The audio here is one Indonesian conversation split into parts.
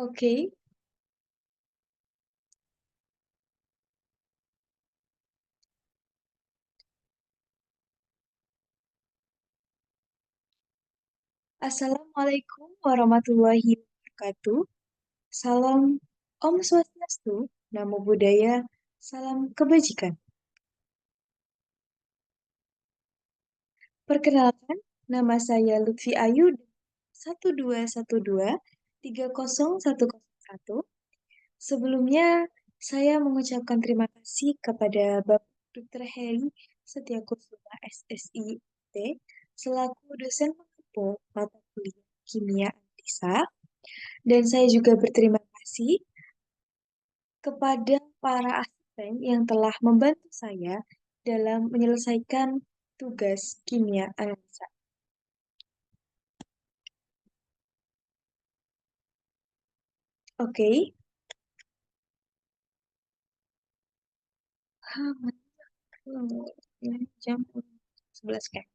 Oke, Assalamualaikum warahmatullahi wabarakatuh. Salam Om Swastiastu, Namo Buddhaya, salam kebajikan. Perkenalkan, nama saya Lutfi Ayu 1212 30101. Sebelumnya, saya mengucapkan terima kasih kepada Bapak Dr. Heri Setiakusuma SSIT selaku dosen pengampu mata kuliah Kimia Analisa. Dan saya juga berterima kasih kepada para asisten yang telah membantu saya dalam menyelesaikan tugas kimia analisa. Oke, jam 11 kan.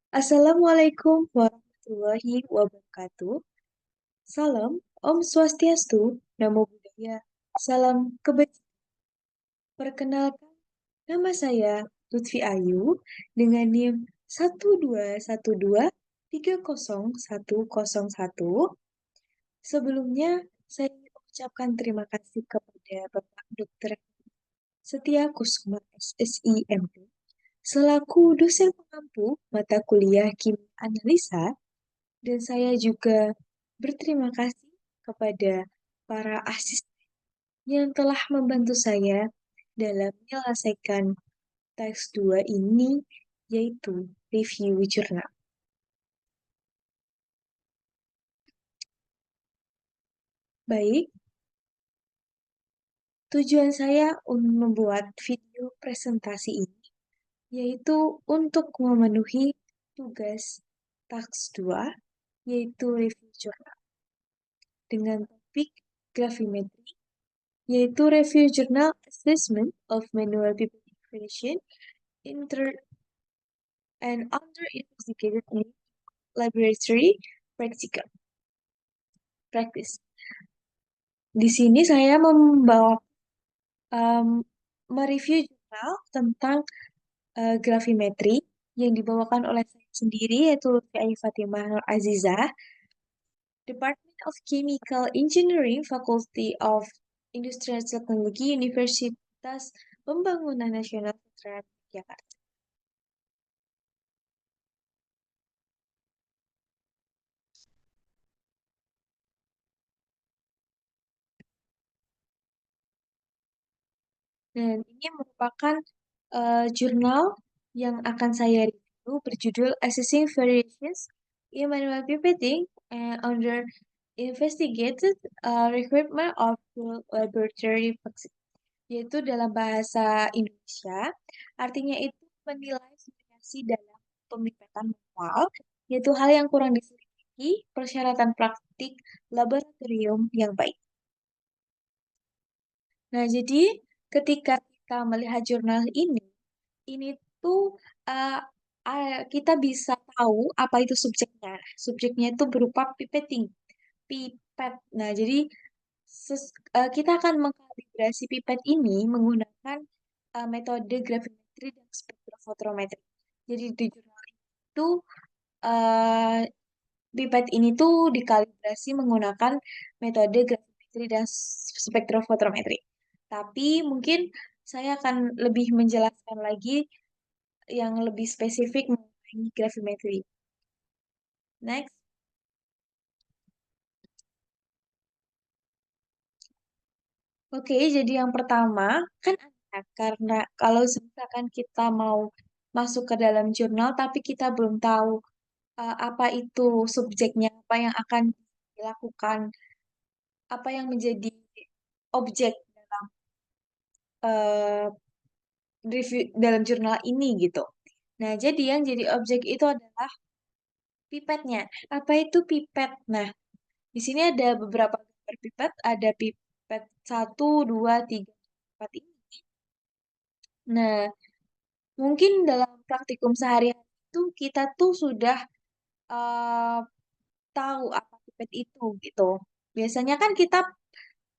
Assalamualaikum warahmatullahi wabarakatuh. Salam Om Swastiastu, Namo Buddhaya, salam kebajikan. Perkenalkan, nama saya Lutfi Ayu dengan NIM 1212 30101. Sebelumnya, saya mengucapkan terima kasih kepada Bapak Dr. Setia Kusuma SSIMP selaku dosen pengampu mata kuliah Kimia Analisa, dan saya juga berterima kasih kepada para asisten yang telah membantu saya dalam menyelesaikan teks 2 ini, yaitu review jurnal. Baik, tujuan saya untuk membuat video presentasi ini yaitu untuk memenuhi tugas taks 2, yaitu review jurnal, dengan topik gravimetri, yaitu review journal assessment of manual people information inter and under investigated in laboratory practical practice. Di sini saya membawa um, mereview jurnal tentang gravimetri yang dibawakan oleh saya sendiri, yaitu Lutfi Ayu Fatimah Nur Azizah, Department of Chemical Engineering, Faculty of Industrial Technology, Universitas Pembangunan Nasional Veteran Jakarta. Dan ini merupakan jurnal yang akan saya review berjudul Assessing Variations in Manual Pipetting and Under Investigated Requirement of Field Laboratory Vaccine, yaitu dalam bahasa Indonesia. Artinya itu menilai variasi dalam pemipetan manual, yaitu hal yang kurang diselidiki, persyaratan praktik laboratorium yang baik. Nah, jadi ketika kita melihat jurnal ini tuh uh, kita bisa tahu apa itu subjeknya. Subjeknya itu berupa pipetting, pipet. Nah, jadi kita akan mengkalibrasi pipet ini menggunakan metode gravimetri dan spektrofotometri. Jadi di jurnal itu uh, pipet ini tuh dikalibrasi menggunakan metode gravimetri dan spektrofotometri. Tapi mungkin saya akan lebih menjelaskan lagi yang lebih spesifik mengenai gravimetri. Next. Oke, jadi yang pertama kan ada karena kalau misalkan kita mau masuk ke dalam jurnal tapi kita belum tahu apa itu subjeknya, apa yang akan dilakukan, apa yang menjadi objek dalam eh, review dalam jurnal ini gitu. Nah, jadi yang jadi objek itu adalah pipetnya. Apa itu pipet? Nah, di sini ada beberapa gambar pipet, ada pipet 1, 2, 3, 4 ini. Nah, mungkin dalam praktikum sehari-hari itu kita tuh sudah eh, tahu apa pipet itu gitu. Biasanya kan kita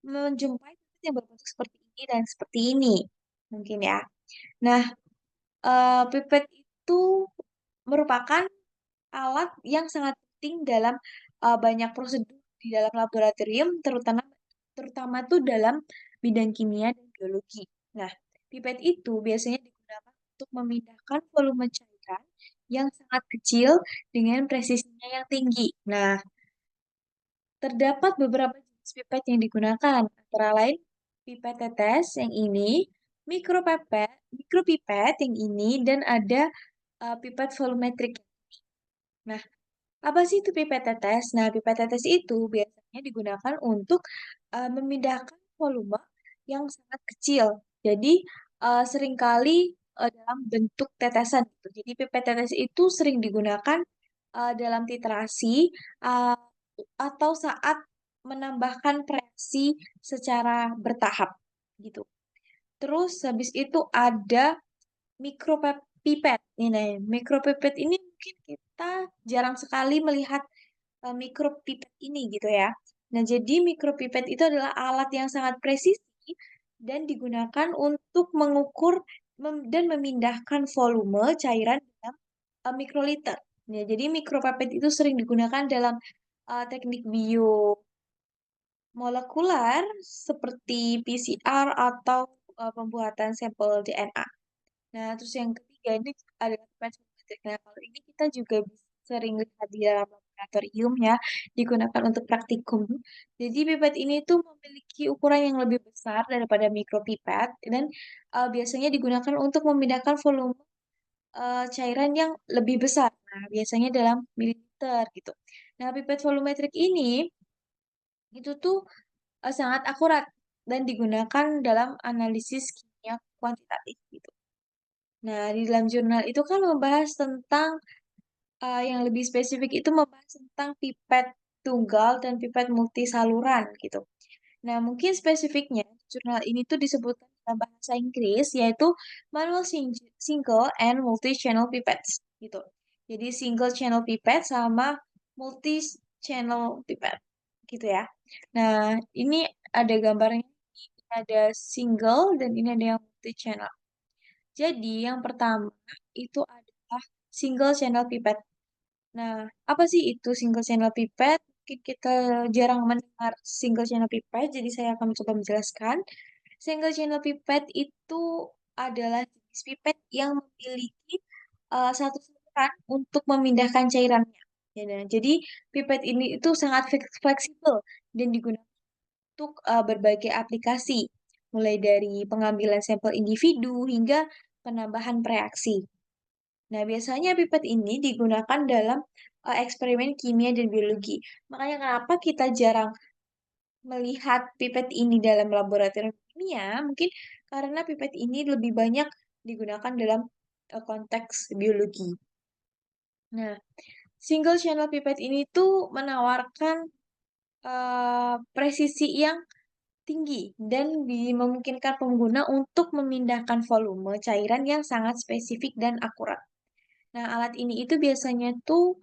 menjumpai pipet yang berbentuk seperti ini dan seperti ini, mungkin ya. Nah, pipet itu merupakan alat yang sangat penting dalam banyak prosedur di dalam laboratorium, terutama terutama tuh dalam bidang kimia dan biologi. Nah, pipet itu biasanya digunakan untuk memindahkan volume cairan yang sangat kecil dengan presisinya yang tinggi. Nah, terdapat beberapa jenis pipet yang digunakan, antara lain pipet tetes yang ini, mikropipet yang ini, dan ada pipet volumetrik. Nah, apa sih itu pipet tetes? Nah, pipet tetes itu biasanya digunakan untuk memindahkan volume yang sangat kecil. Jadi, seringkali dalam bentuk tetesan gitu. Jadi, pipet tetes itu sering digunakan dalam titrasi uh, atau saat menambahkan reaksi secara bertahap gitu. Terus habis itu ada mikropipet. Ini, mikropipet ini mungkin kita jarang sekali melihat mikropipet ini gitu ya. Nah, jadi mikropipet itu adalah alat yang sangat presisi dan digunakan untuk mengukur dan memindahkan volume cairan dalam mikroliter. Ya, jadi mikropipet itu sering digunakan dalam teknik biomolekuler seperti PCR atau pembuatan sampel DNA. Nah, terus yang ketiga ini adalah pipet. Nah, kalau ini kita juga bisa sering lihat di dalam laboratorium ya, digunakan untuk praktikum. Jadi pipet ini tuh memiliki ukuran yang lebih besar daripada mikropipet dan biasanya digunakan untuk memindahkan volume cairan yang lebih besar. Nah, biasanya dalam mililiter gitu. Nah, pipet volumetrik ini itu tuh sangat akurat dan digunakan dalam analisis kimia kuantitatif gitu. Nah, di dalam jurnal itu kan membahas tentang yang lebih spesifik itu membahas tentang pipet tunggal dan pipet multisaluran gitu. Nah, mungkin spesifiknya jurnal ini tuh disebutkan dalam bahasa Inggris yaitu Manual Single and Multi-Channel Pipettes gitu. Jadi single channel pipette sama multi-channel pipette gitu ya. Nah, ini ada gambarnya, ini ada single dan ini ada yang multi-channel. Jadi, yang pertama itu adalah single channel pipette. Nah, apa sih itu single channel pipette? Mungkin kita jarang mendengar single channel pipette, jadi saya akan mencoba menjelaskan. Single channel pipette itu adalah jenis pipette yang memiliki satu saluran untuk memindahkan cairannya. Ya, nah, jadi pipette ini itu sangat fleksibel dan digunakan untuk berbagai aplikasi, mulai dari pengambilan sampel individu hingga penambahan reaksi. Nah, biasanya pipet ini digunakan dalam eksperimen kimia dan biologi. Makanya kenapa kita jarang melihat pipet ini dalam laboratorium kimia, mungkin karena pipet ini lebih banyak digunakan dalam konteks biologi. Nah, single channel pipet ini tuh menawarkan presisi yang tinggi dan memungkinkan pengguna untuk memindahkan volume cairan yang sangat spesifik dan akurat. Nah, alat ini itu biasanya tuh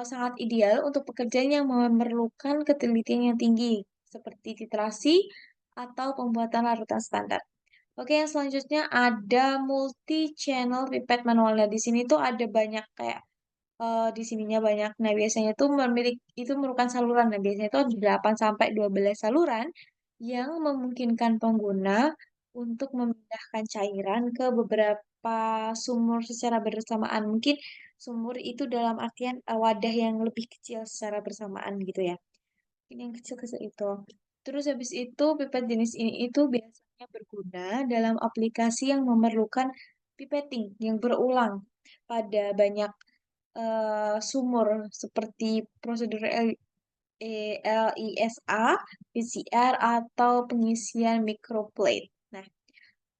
sangat ideal untuk pekerjaan yang memerlukan ketelitian yang tinggi, seperti titrasi atau pembuatan larutan standar. Oke, yang selanjutnya ada multi-channel pipette manual. Nah, di sini tuh ada banyak kayak di sininya banyak. Nah, biasanya tuh itu merupakan saluran. Nah, biasanya itu ada 8 sampai 12 saluran yang memungkinkan pengguna untuk memindahkan cairan ke beberapa sumur secara bersamaan. Mungkin sumur itu dalam artian wadah yang lebih kecil secara bersamaan gitu ya. Mungkin yang kecil-kecil itu. Terus habis itu pipet jenis ini itu biasanya berguna dalam aplikasi yang memerlukan pipetting yang berulang pada banyak sumur seperti prosedur LISA, PCR, atau pengisian microplate. Nah,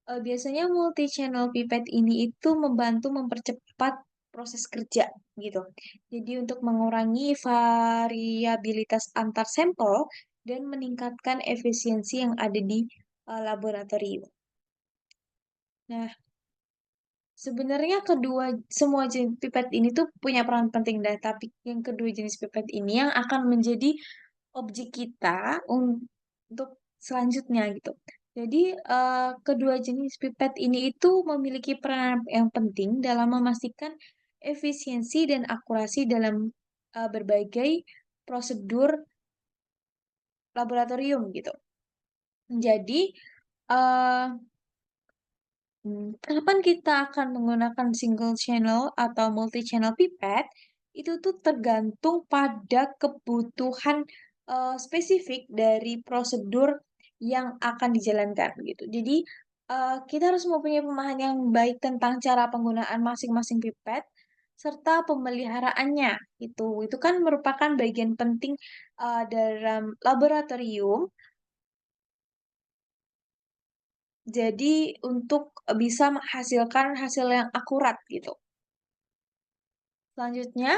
biasanya multi-channel pipette ini itu membantu mempercepat proses kerja gitu. Jadi untuk mengurangi variabilitas antar sampel dan meningkatkan efisiensi yang ada di laboratorium. Nah, sebenarnya semua jenis pipet ini tuh punya peran penting dah, tapi yang kedua jenis pipet ini yang akan menjadi objek kita untuk selanjutnya gitu. Jadi kedua jenis pipet ini itu memiliki peran yang penting dalam memastikan efisiensi dan akurasi dalam berbagai prosedur laboratorium gitu. Jadi eh, kapan kita akan menggunakan single channel atau multi channel pipet itu tuh tergantung pada kebutuhan spesifik dari prosedur yang akan dijalankan gitu. Jadi kita harus mempunyai pemahaman yang baik tentang cara penggunaan masing-masing pipet serta pemeliharaannya itu. Itu kan merupakan bagian penting dalam laboratorium. Jadi untuk bisa menghasilkan hasil yang akurat gitu. Selanjutnya,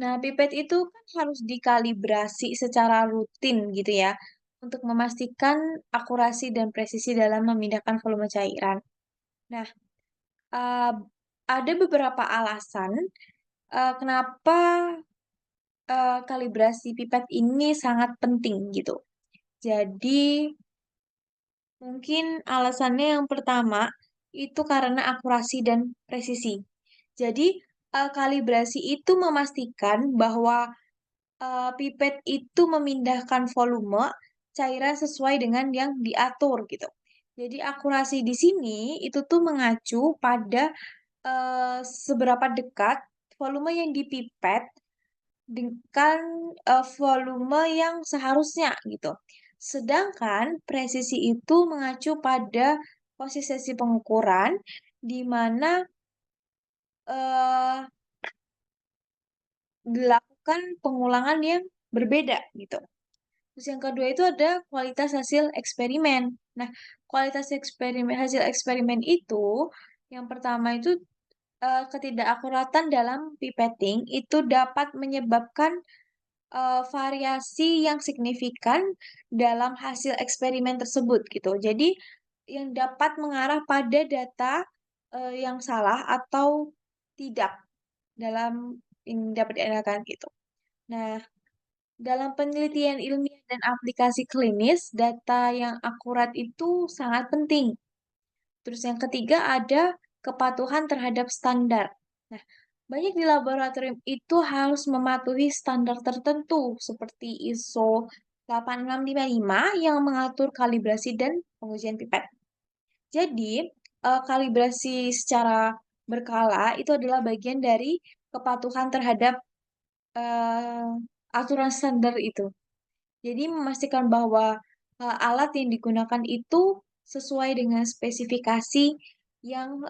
nah pipet itu kan harus dikalibrasi secara rutin gitu ya, untuk memastikan akurasi dan presisi dalam memindahkan volume cairan. Nah, eh, ada beberapa alasan kenapa kalibrasi pipet ini sangat penting gitu. Jadi, mungkin alasannya yang pertama itu karena akurasi dan presisi. Jadi, kalibrasi itu memastikan bahwa pipet itu memindahkan volume cairan sesuai dengan yang diatur gitu. Jadi akurasi di sini itu tuh mengacu pada seberapa dekat volume yang dipipet dengan volume yang seharusnya gitu. Sedangkan presisi itu mengacu pada posisi pengukuran di mana eh, dilakukan pengulangan yang berbeda gitu. Terus yang kedua itu ada kualitas hasil eksperimen. Nah, kualitas hasil eksperimen itu yang pertama itu ketidakakuratan dalam pipetting itu dapat menyebabkan variasi yang signifikan dalam hasil eksperimen tersebut gitu. Jadi yang dapat mengarah pada data yang salah atau tidak dalam yang dapat diandalkan gitu. Nah, dalam penelitian ilmiah dan aplikasi klinis, data yang akurat itu sangat penting. Terus yang ketiga ada kepatuhan terhadap standar. Nah, banyak di laboratorium itu harus mematuhi standar tertentu seperti ISO 8655 yang mengatur kalibrasi dan pengujian pipet. Jadi, kalibrasi secara berkala itu adalah bagian dari kepatuhan terhadap eh, aturan standar itu. Jadi memastikan bahwa alat yang digunakan itu sesuai dengan spesifikasi yang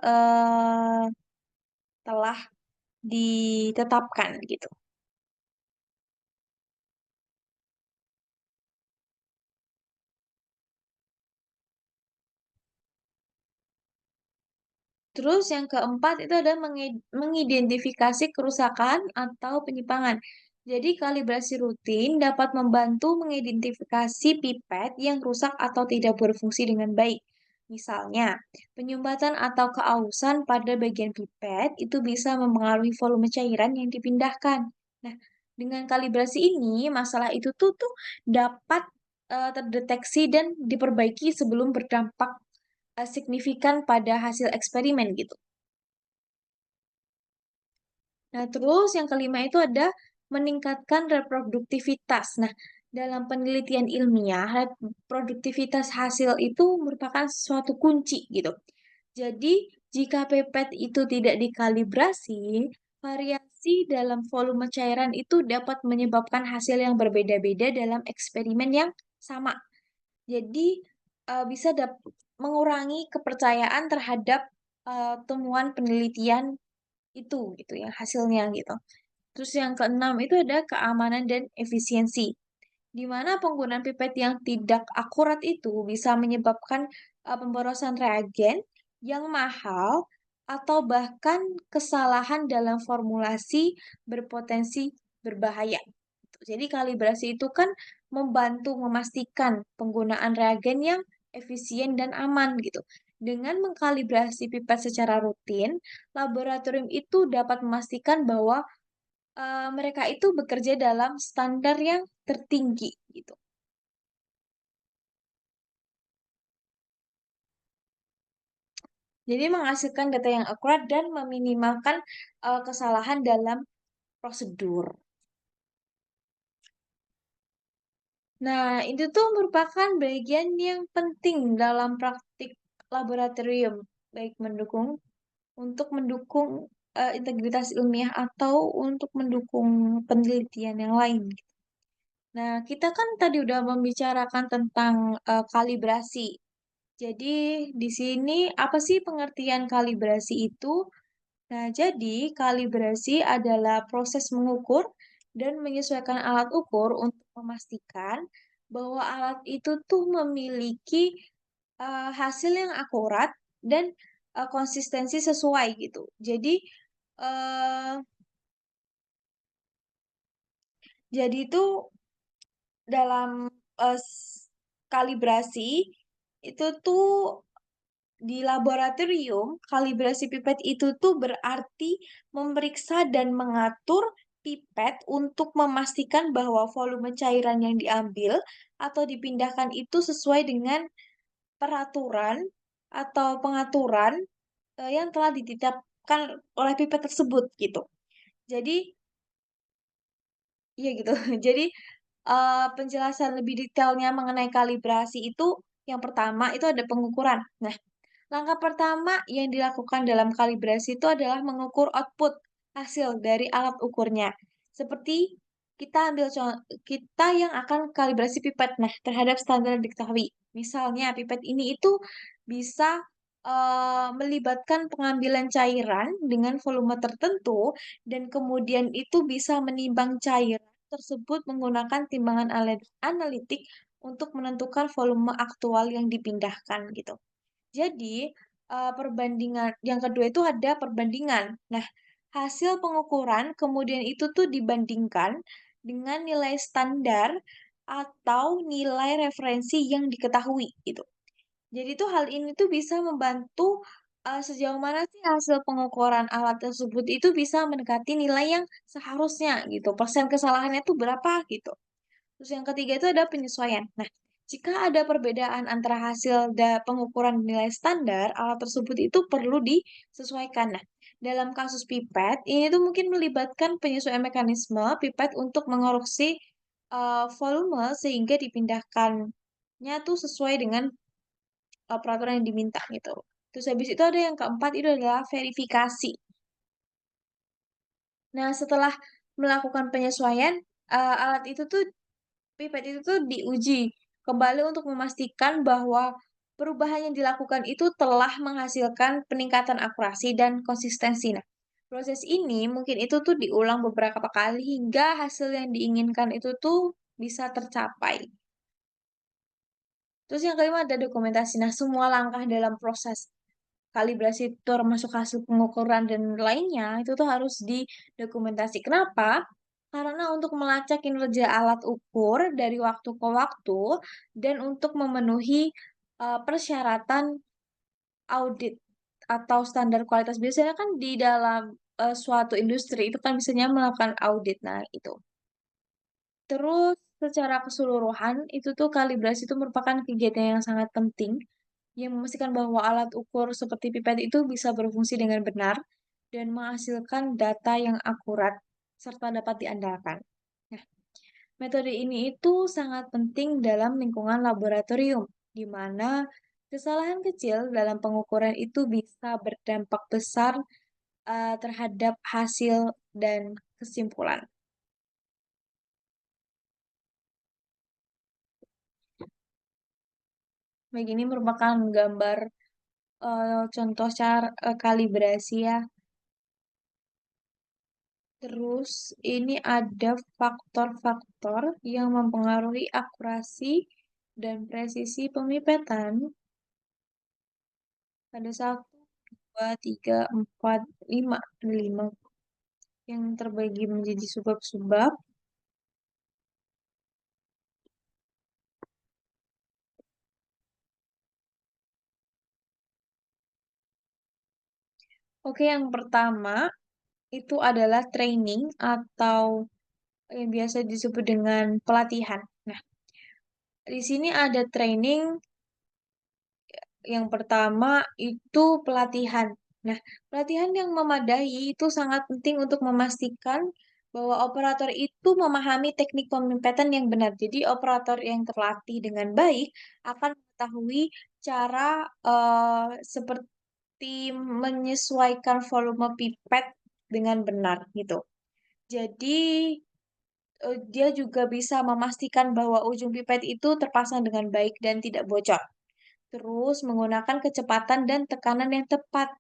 telah ditetapkan gitu. Terus yang keempat itu adalah mengidentifikasi kerusakan atau penyimpangan. Jadi kalibrasi rutin dapat membantu mengidentifikasi pipet yang rusak atau tidak berfungsi dengan baik. Misalnya, penyumbatan atau keausan pada bagian pipet itu bisa mempengaruhi volume cairan yang dipindahkan. Nah, dengan kalibrasi ini, masalah itu tuh dapat terdeteksi dan diperbaiki sebelum berdampak signifikan pada hasil eksperimen gitu. Nah, terus yang kelima itu ada meningkatkan reproduktivitas. Nah, dalam penelitian ilmiah, reproduktivitas hasil itu merupakan suatu kunci gitu. Jadi, jika pipet itu tidak dikalibrasi, variasi dalam volume cairan itu dapat menyebabkan hasil yang berbeda-beda dalam eksperimen yang sama. Jadi bisa mengurangi kepercayaan terhadap temuan penelitian itu gitu ya hasilnya gitu. Terus yang keenam itu ada keamanan dan efisiensi, di mana penggunaan pipet yang tidak akurat itu bisa menyebabkan pemborosan reagen yang mahal atau bahkan kesalahan dalam formulasi berpotensi berbahaya. Jadi kalibrasi itu kan membantu memastikan penggunaan reagen yang efisien dan aman gitu. Dengan mengkalibrasi pipet secara rutin, laboratorium itu dapat memastikan bahwa mereka itu bekerja dalam standar yang tertinggi gitu. Jadi menghasilkan data yang akurat dan meminimalkan kesalahan dalam prosedur. Nah, itu tuh merupakan bagian yang penting dalam praktik laboratorium, baik untuk mendukung integritas ilmiah atau untuk mendukung penelitian yang lain. Nah, kita kan tadi udah membicarakan tentang kalibrasi. Jadi, di sini apa sih pengertian kalibrasi itu? Nah, jadi kalibrasi adalah proses mengukur dan menyesuaikan alat ukur untuk memastikan bahwa alat itu tuh memiliki hasil yang akurat dan konsistensi sesuai gitu. Eh, jadi itu dalam kalibrasi itu tuh di laboratorium, kalibrasi pipet itu tuh berarti memeriksa dan mengatur pipet untuk memastikan bahwa volume cairan yang diambil atau dipindahkan itu sesuai dengan peraturan atau pengaturan yang telah ditetapkan oleh pipet tersebut gitu. Jadi, iya gitu. Jadi, penjelasan lebih detailnya mengenai kalibrasi itu yang pertama itu ada pengukuran. Nah, langkah pertama yang dilakukan dalam kalibrasi itu adalah mengukur output hasil dari alat ukurnya. Seperti kita yang akan kalibrasi pipet nah terhadap standar yang diketahui. Misalnya pipet ini itu bisa melibatkan pengambilan cairan dengan volume tertentu dan kemudian itu bisa menimbang cairan tersebut menggunakan timbangan analitik untuk menentukan volume aktual yang dipindahkan gitu. Jadi, perbandingan yang kedua itu ada perbandingan. Nah, hasil pengukuran kemudian itu tuh dibandingkan dengan nilai standar atau nilai referensi yang diketahui gitu. Jadi tuh hal ini tuh bisa membantu sejauh mana sih hasil pengukuran alat tersebut itu bisa mendekati nilai yang seharusnya gitu. Persen kesalahannya tuh berapa gitu. Terus yang ketiga itu ada penyesuaian. Nah, jika ada perbedaan antara hasil pengukuran nilai standar, alat tersebut itu perlu disesuaikan. Nah, dalam kasus pipet, ini tuh mungkin melibatkan penyesuaian mekanisme pipet untuk mengoreksi volume sehingga dipindahkannya tuh sesuai dengan peraturan yang diminta gitu. Terus habis itu ada yang keempat itu adalah verifikasi. Nah, setelah melakukan penyesuaian, alat itu tuh pipet itu tuh diuji kembali untuk memastikan bahwa perubahan yang dilakukan itu telah menghasilkan peningkatan akurasi dan konsistensi. Nah, proses ini mungkin itu tuh diulang beberapa kali hingga hasil yang diinginkan itu tuh bisa tercapai. Terus yang kelima ada dokumentasi. Nah, semua langkah dalam proses kalibrasi termasuk hasil pengukuran dan lainnya itu tuh harus didokumentasi. Kenapa? Karena untuk melacak kinerja alat ukur dari waktu ke waktu dan untuk memenuhi persyaratan audit atau standar kualitas. Biasanya kan di dalam suatu industri itu kan biasanya melakukan audit. Nah, itu. Terus secara keseluruhan itu tuh kalibrasi itu merupakan kegiatan yang sangat penting yang memastikan bahwa alat ukur seperti pipet itu bisa berfungsi dengan benar dan menghasilkan data yang akurat serta dapat diandalkan. Nah, metode ini itu sangat penting dalam lingkungan laboratorium, di mana kesalahan kecil dalam pengukuran itu bisa berdampak besar terhadap hasil dan kesimpulan. Begini merupakan gambar contoh cara kalibrasi ya. Terus ini ada faktor-faktor yang mempengaruhi akurasi dan presisi pemipetan. Ada satu, dua, tiga, empat, lima. Ada lima yang terbagi menjadi subbab-subbab. Oke, yang pertama itu adalah training atau yang biasa disebut dengan pelatihan. Nah, di sini ada training yang pertama itu pelatihan. Nah, pelatihan yang memadai itu sangat penting untuk memastikan bahwa operator itu memahami teknik pemipetan yang benar. Jadi, operator yang terlatih dengan baik akan mengetahui cara seperti menyesuaikan volume pipet dengan benar gitu. Jadi, dia juga bisa memastikan bahwa ujung pipet itu terpasang dengan baik dan tidak bocor. Terus menggunakan kecepatan dan tekanan yang tepat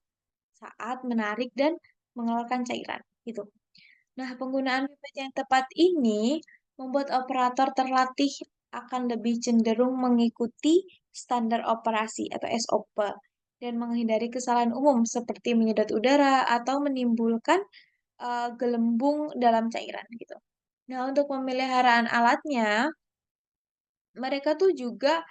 saat menarik dan mengeluarkan cairan, gitu. Nah, penggunaan pipet yang tepat ini membuat operator terlatih akan lebih cenderung mengikuti standar operasi atau SOP dan menghindari kesalahan umum seperti menyedot udara atau menimbulkan gelembung dalam cairan gitu. Nah, untuk pemeliharaan alatnya, mereka tuh juga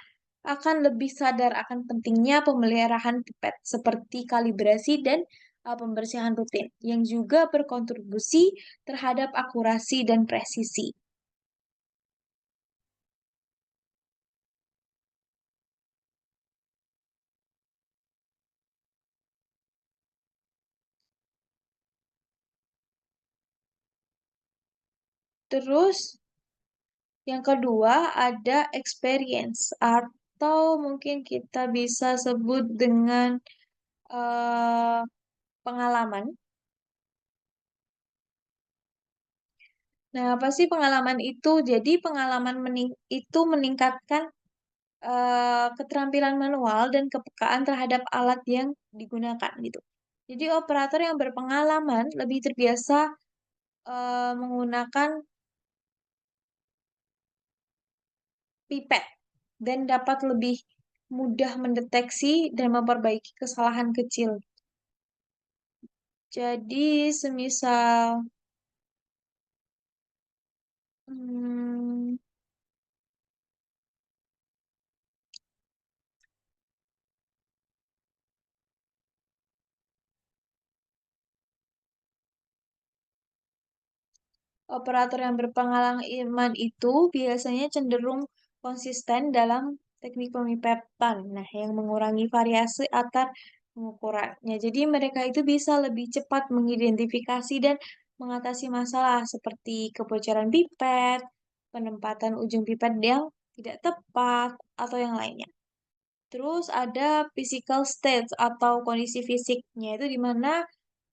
akan lebih sadar akan pentingnya pemeliharaan pipet seperti kalibrasi dan pembersihan rutin yang juga berkontribusi terhadap akurasi dan presisi. Terus yang kedua ada experience atau mungkin kita bisa sebut dengan eh, pengalaman. Nah, apa sih pengalaman itu? Jadi pengalaman itu meningkatkan keterampilan manual dan kepekaan terhadap alat yang digunakan gitu. Jadi operator yang berpengalaman lebih terbiasa menggunakan pipet dan dapat lebih mudah mendeteksi dan memperbaiki kesalahan kecil. Jadi semisal hmm, operator yang berpengalaman itu biasanya cenderung konsisten dalam teknik pemipetan, nah yang mengurangi variasi antar pengukurannya. Jadi mereka itu bisa lebih cepat mengidentifikasi dan mengatasi masalah seperti kebocoran pipet, penempatan ujung pipet yang tidak tepat, atau yang lainnya. Terus ada physical states atau kondisi fisiknya itu di mana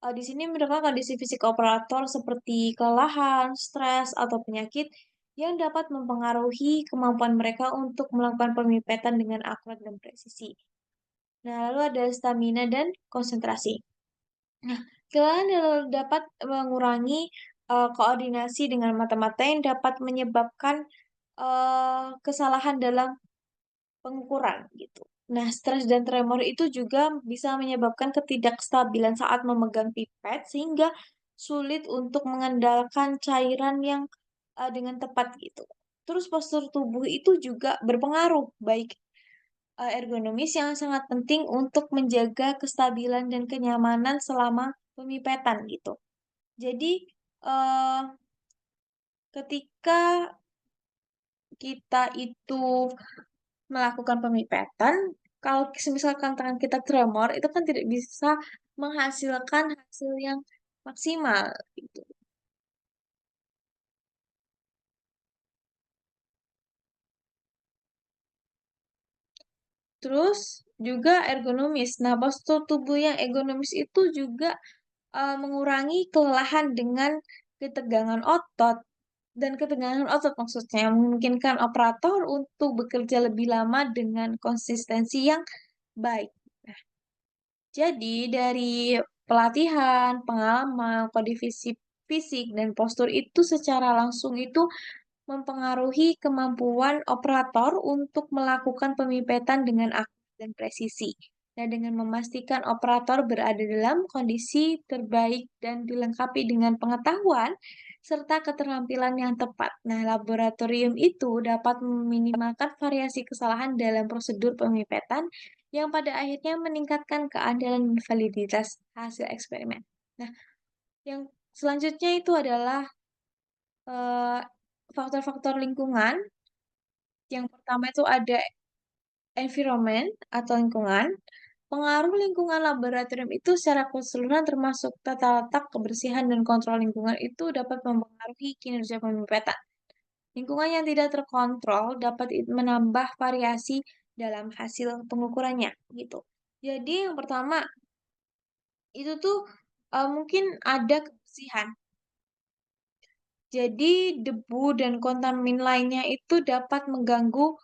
di sini merupakan kondisi fisik operator seperti kelelahan, stres, atau penyakit yang dapat mempengaruhi kemampuan mereka untuk melakukan pemipetan dengan akurat dan presisi. Nah, lalu ada stamina dan konsentrasi. Nah, kelelahan dapat mengurangi koordinasi dengan mata-mata yang dapat menyebabkan kesalahan dalam pengukuran gitu. Nah, stres dan tremor itu juga bisa menyebabkan ketidakstabilan saat memegang pipet sehingga sulit untuk mengendalikan cairan yang dengan tepat gitu. Terus postur tubuh itu juga berpengaruh, baik ergonomis yang sangat penting untuk menjaga kestabilan dan kenyamanan selama pemipetan gitu. Jadi eh, ketika kita itu melakukan pemipetan, kalau misalkan tangan kita tremor, itu kan tidak bisa menghasilkan hasil yang maksimal gitu. Terus juga ergonomis. Nah, postur tubuh yang ergonomis itu juga mengurangi kelelahan dengan ketegangan otot dan ketegangan otot maksudnya yang memungkinkan operator untuk bekerja lebih lama dengan konsistensi yang baik. Jadi dari pelatihan, pengalaman, kondisi fisik, dan postur itu secara langsung itu mempengaruhi kemampuan operator untuk melakukan pemipetan dengan akurat dan presisi. Nah, dengan memastikan operator berada dalam kondisi terbaik dan dilengkapi dengan pengetahuan serta keterampilan yang tepat. Nah, laboratorium itu dapat meminimalkan variasi kesalahan dalam prosedur pemipetan yang pada akhirnya meningkatkan keandalan dan validitas hasil eksperimen. Nah, yang selanjutnya itu adalah eee, faktor-faktor lingkungan. Yang pertama itu ada environment atau lingkungan. Pengaruh lingkungan laboratorium itu secara keseluruhan termasuk tata letak, kebersihan, dan kontrol lingkungan itu dapat mempengaruhi kinerja pemipetan. Lingkungan yang tidak terkontrol dapat menambah variasi dalam hasil pengukurannya, gitu. Jadi yang pertama, itu tuh, mungkin ada kebersihan. Jadi debu dan kontamin lainnya itu dapat mengganggu,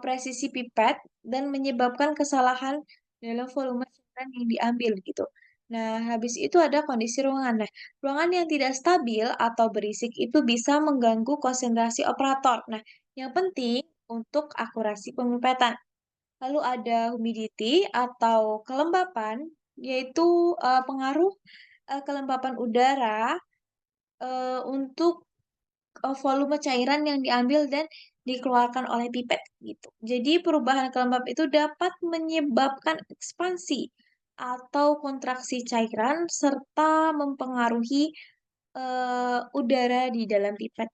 presisi pipet dan menyebabkan kesalahan dalam volume cairan yang diambil gitu. Nah, habis itu ada kondisi ruangan. Nah, ruangan yang tidak stabil atau berisik itu bisa mengganggu konsentrasi operator. Nah, yang penting untuk akurasi pemipetan. Lalu ada humidity atau kelembapan, yaitu, pengaruh, kelembapan udara, untuk volume cairan yang diambil dan dikeluarkan oleh pipet, gitu. Jadi perubahan kelembapan itu dapat menyebabkan ekspansi atau kontraksi cairan serta mempengaruhi, udara di dalam pipet.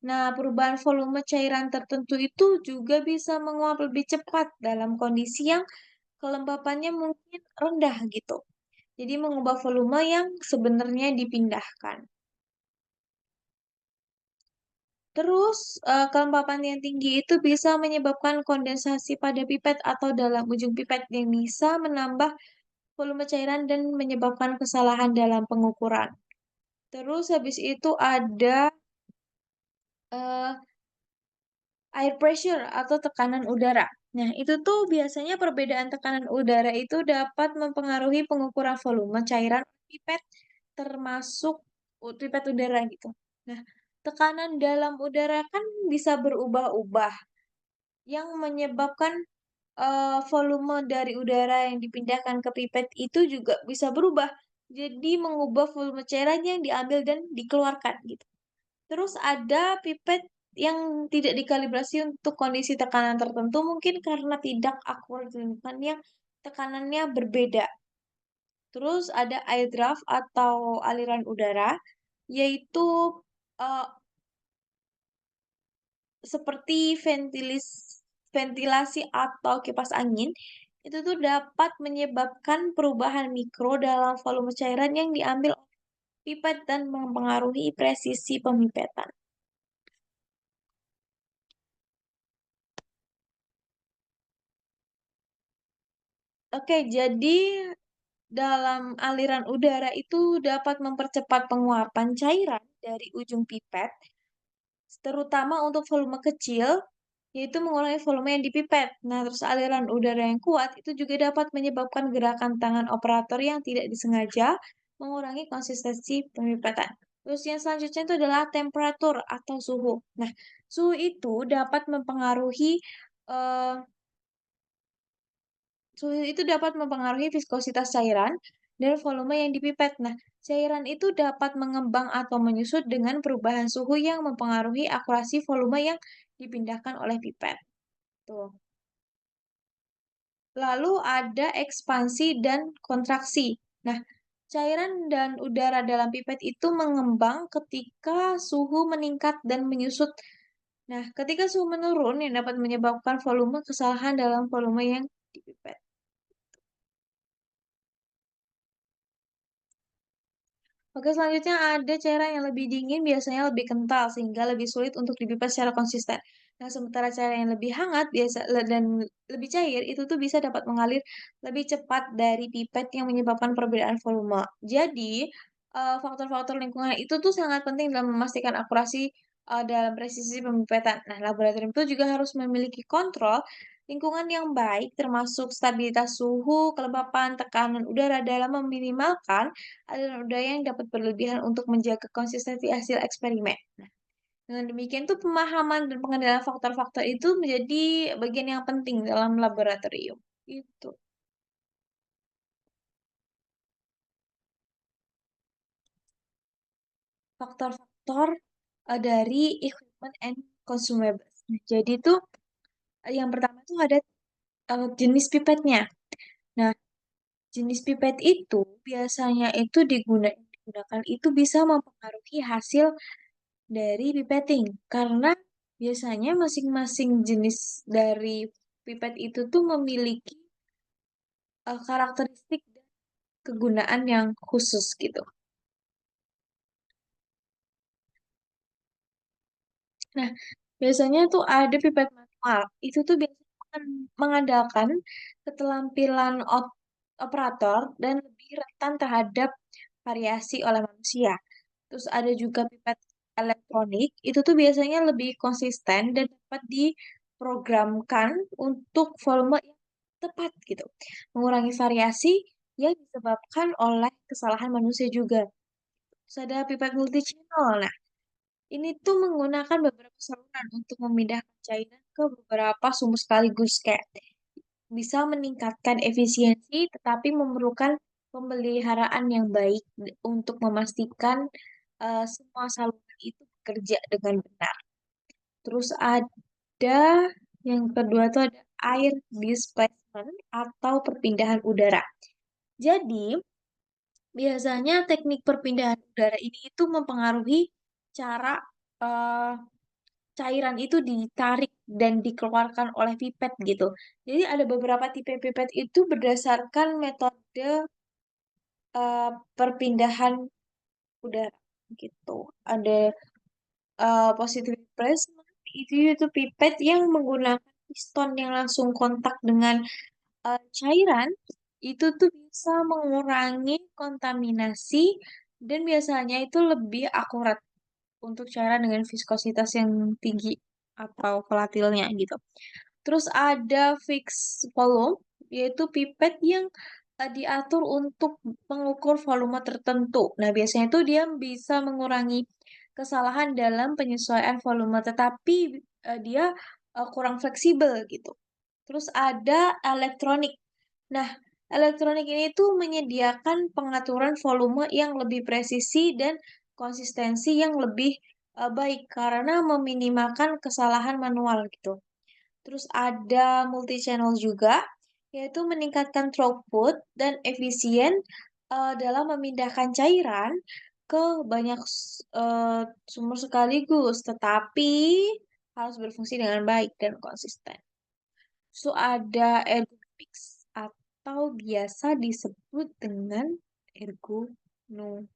Nah, perubahan volume cairan tertentu itu juga bisa menguap lebih cepat dalam kondisi yang kelembapannya mungkin rendah, gitu. Jadi mengubah volume yang sebenarnya dipindahkan. Terus, kelembapan yang tinggi itu bisa menyebabkan kondensasi pada pipet atau dalam ujung pipet yang bisa menambah volume cairan dan menyebabkan kesalahan dalam pengukuran. Terus habis itu ada, eee, air pressure atau tekanan udara. Nah, itu tuh biasanya perbedaan tekanan udara itu dapat mempengaruhi pengukuran volume cairan pipet, termasuk pipet udara gitu. Nah, tekanan dalam udara kan bisa berubah-ubah yang menyebabkan, volume dari udara yang dipindahkan ke pipet itu juga bisa berubah. Jadi mengubah volume cairan yang diambil dan dikeluarkan gitu. Terus ada pipet yang tidak dikalibrasi untuk kondisi tekanan tertentu mungkin karena tidak akurat ditemukan yang tekanannya berbeda. Terus ada air draft atau aliran udara, yaitu, eee, seperti ventilasi atau kipas angin, itu tuh dapat menyebabkan perubahan mikro dalam volume cairan yang diambil pipet dan mempengaruhi presisi pemipetan. Oke, jadi dalam aliran udara itu dapat mempercepat penguapan cairan dari ujung pipet, terutama untuk volume kecil, yaitu mengurangi volume yang dipipet. Nah, terus aliran udara yang kuat itu juga dapat menyebabkan gerakan tangan operator yang tidak disengaja, mengurangi konsistensi pemipetan. Terus yang selanjutnya itu adalah temperatur atau suhu. Nah, suhu itu dapat mempengaruhi eh, suhu itu dapat mempengaruhi viskositas cairan dan volume yang dipipet. Nah, cairan itu dapat mengembang atau menyusut dengan perubahan suhu yang mempengaruhi akurasi volume yang dipindahkan oleh pipet. Tuh. Lalu ada ekspansi dan kontraksi. Nah, cairan dan udara dalam pipet itu mengembang ketika suhu meningkat dan menyusut. Nah, ketika suhu menurun yang dapat menyebabkan volume kesalahan dalam volume yang dipipet. Oke, selanjutnya ada cairan yang lebih dingin biasanya lebih kental sehingga lebih sulit untuk dipipas secara konsisten. Nah, sementara cairan yang lebih hangat dan lebih cair itu tuh bisa dapat mengalir lebih cepat dari pipet yang menyebabkan perbedaan volume. Jadi, faktor-faktor lingkungan itu tuh sangat penting dalam memastikan akurasi dalam presisi pemipetan. Nah, laboratorium itu juga harus memiliki kontrol lingkungan yang baik termasuk stabilitas suhu, kelembapan, tekanan udara dalam meminimalkan aliran udara yang dapat berlebihan untuk menjaga konsistensi hasil eksperimen. Nah, dengan demikian tuh pemahaman dan pengendalian faktor-faktor itu menjadi bagian yang penting dalam laboratorium. Itu. Faktor-faktor dari equipment and consumables. Nah, jadi tuh yang pertama tuh ada jenis pipetnya. Nah, jenis pipet itu biasanya itu digunakan itu bisa mempengaruhi hasil dari pipetting karena biasanya masing-masing jenis dari pipet itu tuh memiliki karakteristik dan kegunaan yang khusus gitu. Nah, biasanya tuh ada pipet manual. Itu tuh biasanya mengandalkan keterampilan operator dan lebih rentan terhadap variasi oleh manusia. Terus ada juga pipet elektronik, itu tuh biasanya lebih konsisten dan dapat diprogramkan untuk volume yang tepat gitu. Mengurangi variasi yang disebabkan oleh kesalahan manusia juga. Terus ada pipet multi-channel. Nah, ini tuh menggunakan beberapa saluran untuk memindahkan cairan ke beberapa sumber sekaligus kayak bisa meningkatkan efisiensi tetapi memerlukan pemeliharaan yang baik untuk memastikan semua saluran itu bekerja dengan benar. Terus ada yang kedua tuh ada air displacement atau perpindahan udara. Jadi, biasanya teknik perpindahan udara ini itu mempengaruhi cara eh, cairan itu ditarik dan dikeluarkan oleh pipet gitu. Jadi ada beberapa tipe pipet itu berdasarkan metode eh, perpindahan udara gitu. Ada positive displacement itu pipet yang menggunakan piston yang langsung kontak dengan cairan itu tuh bisa mengurangi kontaminasi dan biasanya itu lebih akurat untuk cairan dengan viskositas yang tinggi atau volatilnya gitu. Terus ada fix volume, yaitu pipet yang diatur untuk mengukur volume tertentu. Nah, biasanya itu dia bisa mengurangi kesalahan dalam penyesuaian volume, tetapi dia kurang fleksibel gitu. Terus ada elektronik. Nah, elektronik ini tuh menyediakan pengaturan volume yang lebih presisi dan konsistensi yang lebih baik karena meminimalkan kesalahan manual gitu. Terus ada multi-channel juga, yaitu meningkatkan throughput dan efisien dalam memindahkan cairan ke banyak sumber sekaligus, tetapi harus berfungsi dengan baik dan konsisten. So, ada ergonomics atau biasa disebut dengan ergonomi.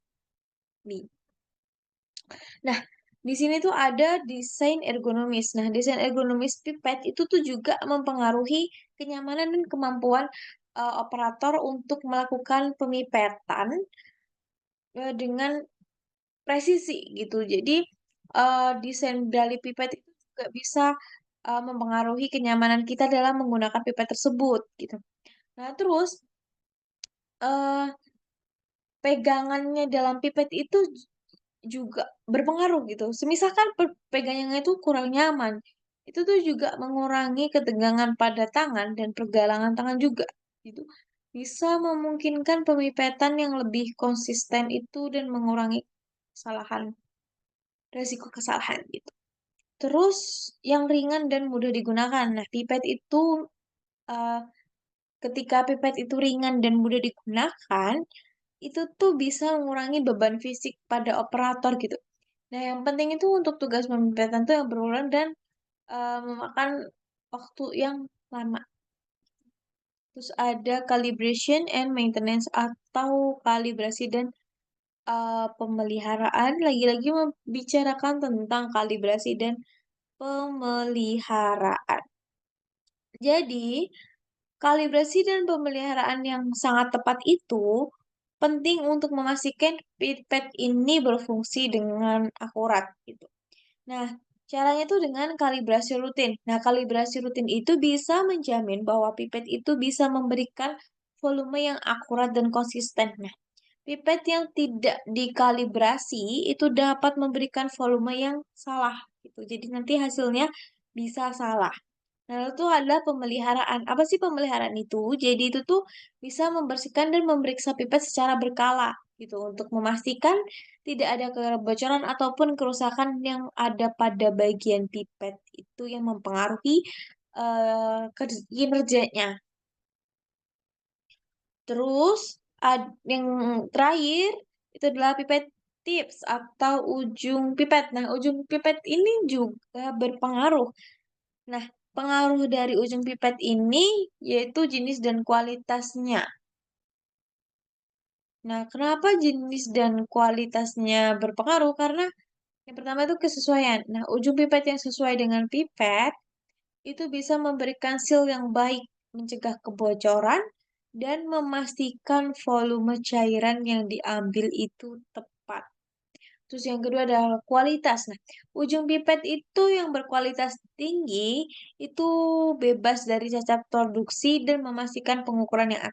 Nah, di sini tuh ada desain ergonomis. Nah, desain ergonomis pipet itu tuh juga mempengaruhi kenyamanan dan kemampuan operator untuk melakukan pemipetan dengan presisi gitu. Jadi, desain dari pipet itu juga bisa mempengaruhi kenyamanan kita dalam menggunakan pipet tersebut gitu. Nah, terus eh, pegangannya dalam pipet itu juga berpengaruh gitu. Semisalkan pegangannya itu kurang nyaman, itu tuh juga mengurangi ketegangan pada tangan dan pergelangan tangan juga. Itu bisa memungkinkan pemipetan yang lebih konsisten itu dan mengurangi kesalahan, resiko kesalahan gitu. Terus yang ringan dan mudah digunakan. Nah, pipet itu eh, ketika pipet itu ringan dan mudah digunakan, itu tuh bisa mengurangi beban fisik pada operator gitu. Nah, yang penting itu untuk tugas pemimpin tuh yang berulang dan memakan waktu yang lama. Terus ada calibration and maintenance atau kalibrasi dan pemeliharaan. Lagi-lagi membicarakan tentang kalibrasi dan pemeliharaan. Jadi, kalibrasi dan pemeliharaan yang sangat tepat itu penting untuk memastikan pipet ini berfungsi dengan akurat gitu. Nah, caranya tuh dengan kalibrasi rutin. Nah, kalibrasi rutin itu bisa menjamin bahwa pipet itu bisa memberikan volume yang akurat dan konsisten. Nah, pipet yang tidak dikalibrasi itu dapat memberikan volume yang salah gitu. Jadi nanti hasilnya bisa salah. Nah, itu adalah pemeliharaan. Apa sih pemeliharaan itu? Jadi itu tuh bisa membersihkan dan memeriksa pipet secara berkala gitu untuk memastikan tidak ada kebocoran ataupun kerusakan yang ada pada bagian pipet itu yang mempengaruhi kinerjanya. Terus yang terakhir itu adalah pipet tips atau ujung pipet. Nah, ujung pipet ini juga berpengaruh. Nah, pengaruh dari ujung pipet ini yaitu jenis dan kualitasnya. Nah, kenapa jenis dan kualitasnya berpengaruh? Karena yang pertama itu kesesuaian. Nah, ujung pipet yang sesuai dengan pipet itu bisa memberikan seal yang baik, mencegah kebocoran, dan memastikan volume cairan yang diambil itu tepat. Terus yang kedua adalah kualitas. Nah, ujung pipet itu yang berkualitas tinggi itu bebas dari cacat produksi dan memastikan pengukuran yang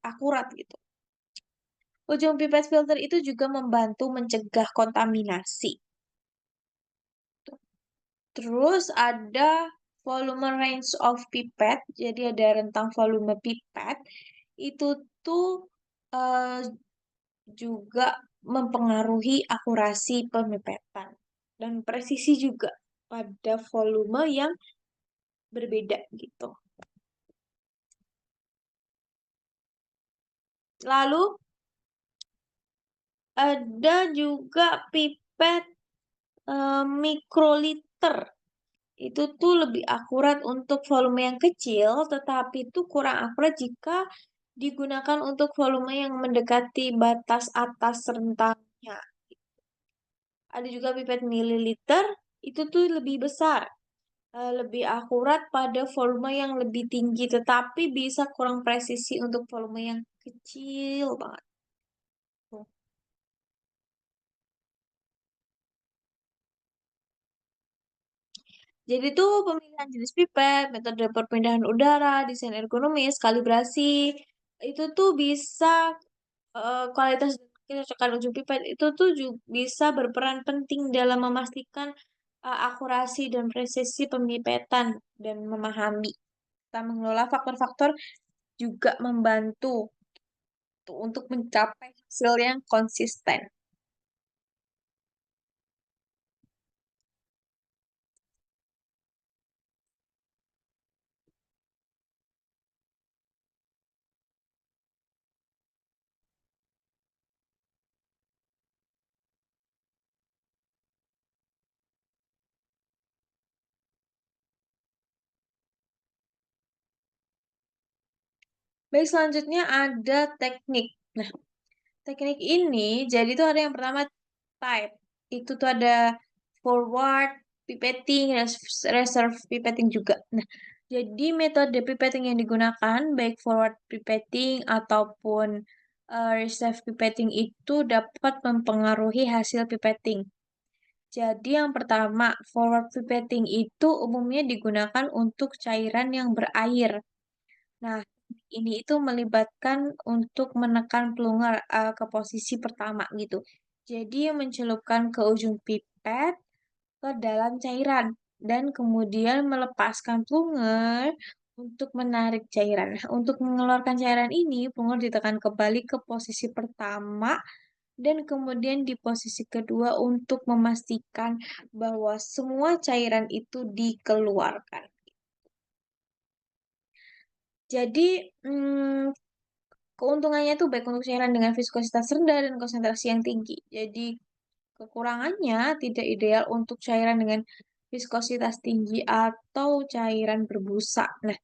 akurat gitu. Ujung pipet filter itu juga membantu mencegah kontaminasi. Terus ada volume range of pipet, jadi ada rentang volume pipet. Itu tuh eh, juga mempengaruhi akurasi pemipetan dan presisi juga pada volume yang berbeda gitu. Lalu ada juga pipet mikroliter. Itu tuh lebih akurat untuk volume yang kecil, tetapi itu kurang akurat jika digunakan untuk volume yang mendekati batas atas rentangnya. Ada juga pipet mililiter, itu tuh lebih besar, lebih akurat pada volume yang lebih tinggi, tetapi bisa kurang presisi untuk volume yang kecil banget. Jadi tuh pemilihan jenis pipet, metode perpindahan udara, desain ergonomis, kalibrasi, itu tuh bisa kualitas dan kecocokan ujung pipet itu tuh juga bisa berperan penting dalam memastikan akurasi dan presisi pemipetan dan memahami. Kita mengelola faktor-faktor juga membantu tuh untuk mencapai hasil yang konsisten. Baik, selanjutnya ada teknik. Nah, teknik ini jadi tuh ada yang pertama type. Itu tuh ada forward pipetting, reserve pipetting juga. Nah, jadi metode pipetting yang digunakan baik forward pipetting ataupun reserve pipetting itu dapat mempengaruhi hasil pipetting. Jadi yang pertama, forward pipetting itu umumnya digunakan untuk cairan yang berair. Nah, ini itu melibatkan untuk menekan pelunga ke posisi pertama gitu. Jadi mencelupkan ke ujung pipet ke dalam cairan dan kemudian melepaskan plunger untuk menarik cairan. Nah, untuk mengeluarkan cairan ini, plunger ditekan kembali ke posisi pertama dan kemudian di posisi kedua untuk memastikan bahwa semua cairan itu dikeluarkan. Jadi, keuntungannya itu baik untuk cairan dengan viskositas rendah dan konsentrasi yang tinggi. Jadi, kekurangannya tidak ideal untuk cairan dengan viskositas tinggi atau cairan berbusa. Nah,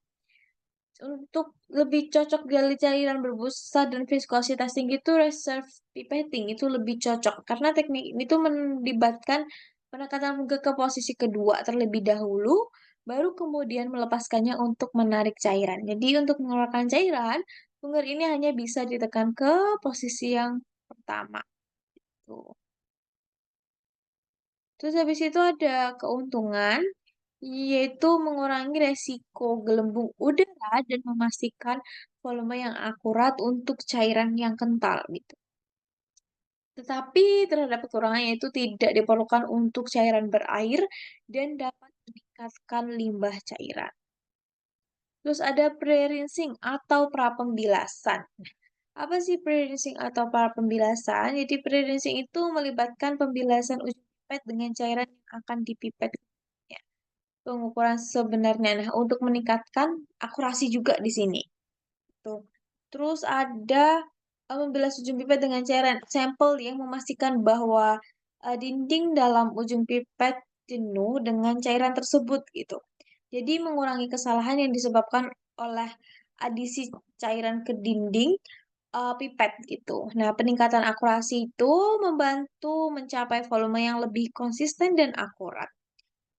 untuk lebih cocok dari cairan berbusa dan viskositas tinggi itu reserve pipetting itu lebih cocok karena teknik ini tuh melibatkan penekanan ke posisi kedua terlebih dahulu, baru kemudian melepaskannya untuk menarik cairan. Jadi untuk mengeluarkan cairan, finger ini hanya bisa ditekan ke posisi yang pertama. Tuh. Terus habis itu ada keuntungan, yaitu mengurangi resiko gelembung udara dan memastikan volume yang akurat untuk cairan yang kental gitu. Tetapi terhadap kekurangannya itu tidak diperlukan untuk cairan berair dan dapat meningkatkan limbah cairan. Terus ada pre-rinsing atau pra-pembilasan. Apa sih pre-rinsing atau pra-pembilasan? Jadi pre-rinsing itu melibatkan pembilasan ujung pipet dengan cairan yang akan dipipet. pengukuran sebenarnya. Nah, untuk meningkatkan akurasi juga di sini. Tuh. Terus ada membilas ujung pipet dengan cairan sampel yang memastikan bahwa dinding dalam ujung pipet jenuh dengan cairan tersebut gitu. Jadi mengurangi kesalahan yang disebabkan oleh adisi cairan ke dinding pipet gitu. Nah, peningkatan akurasi itu membantu mencapai volume yang lebih konsisten dan akurat.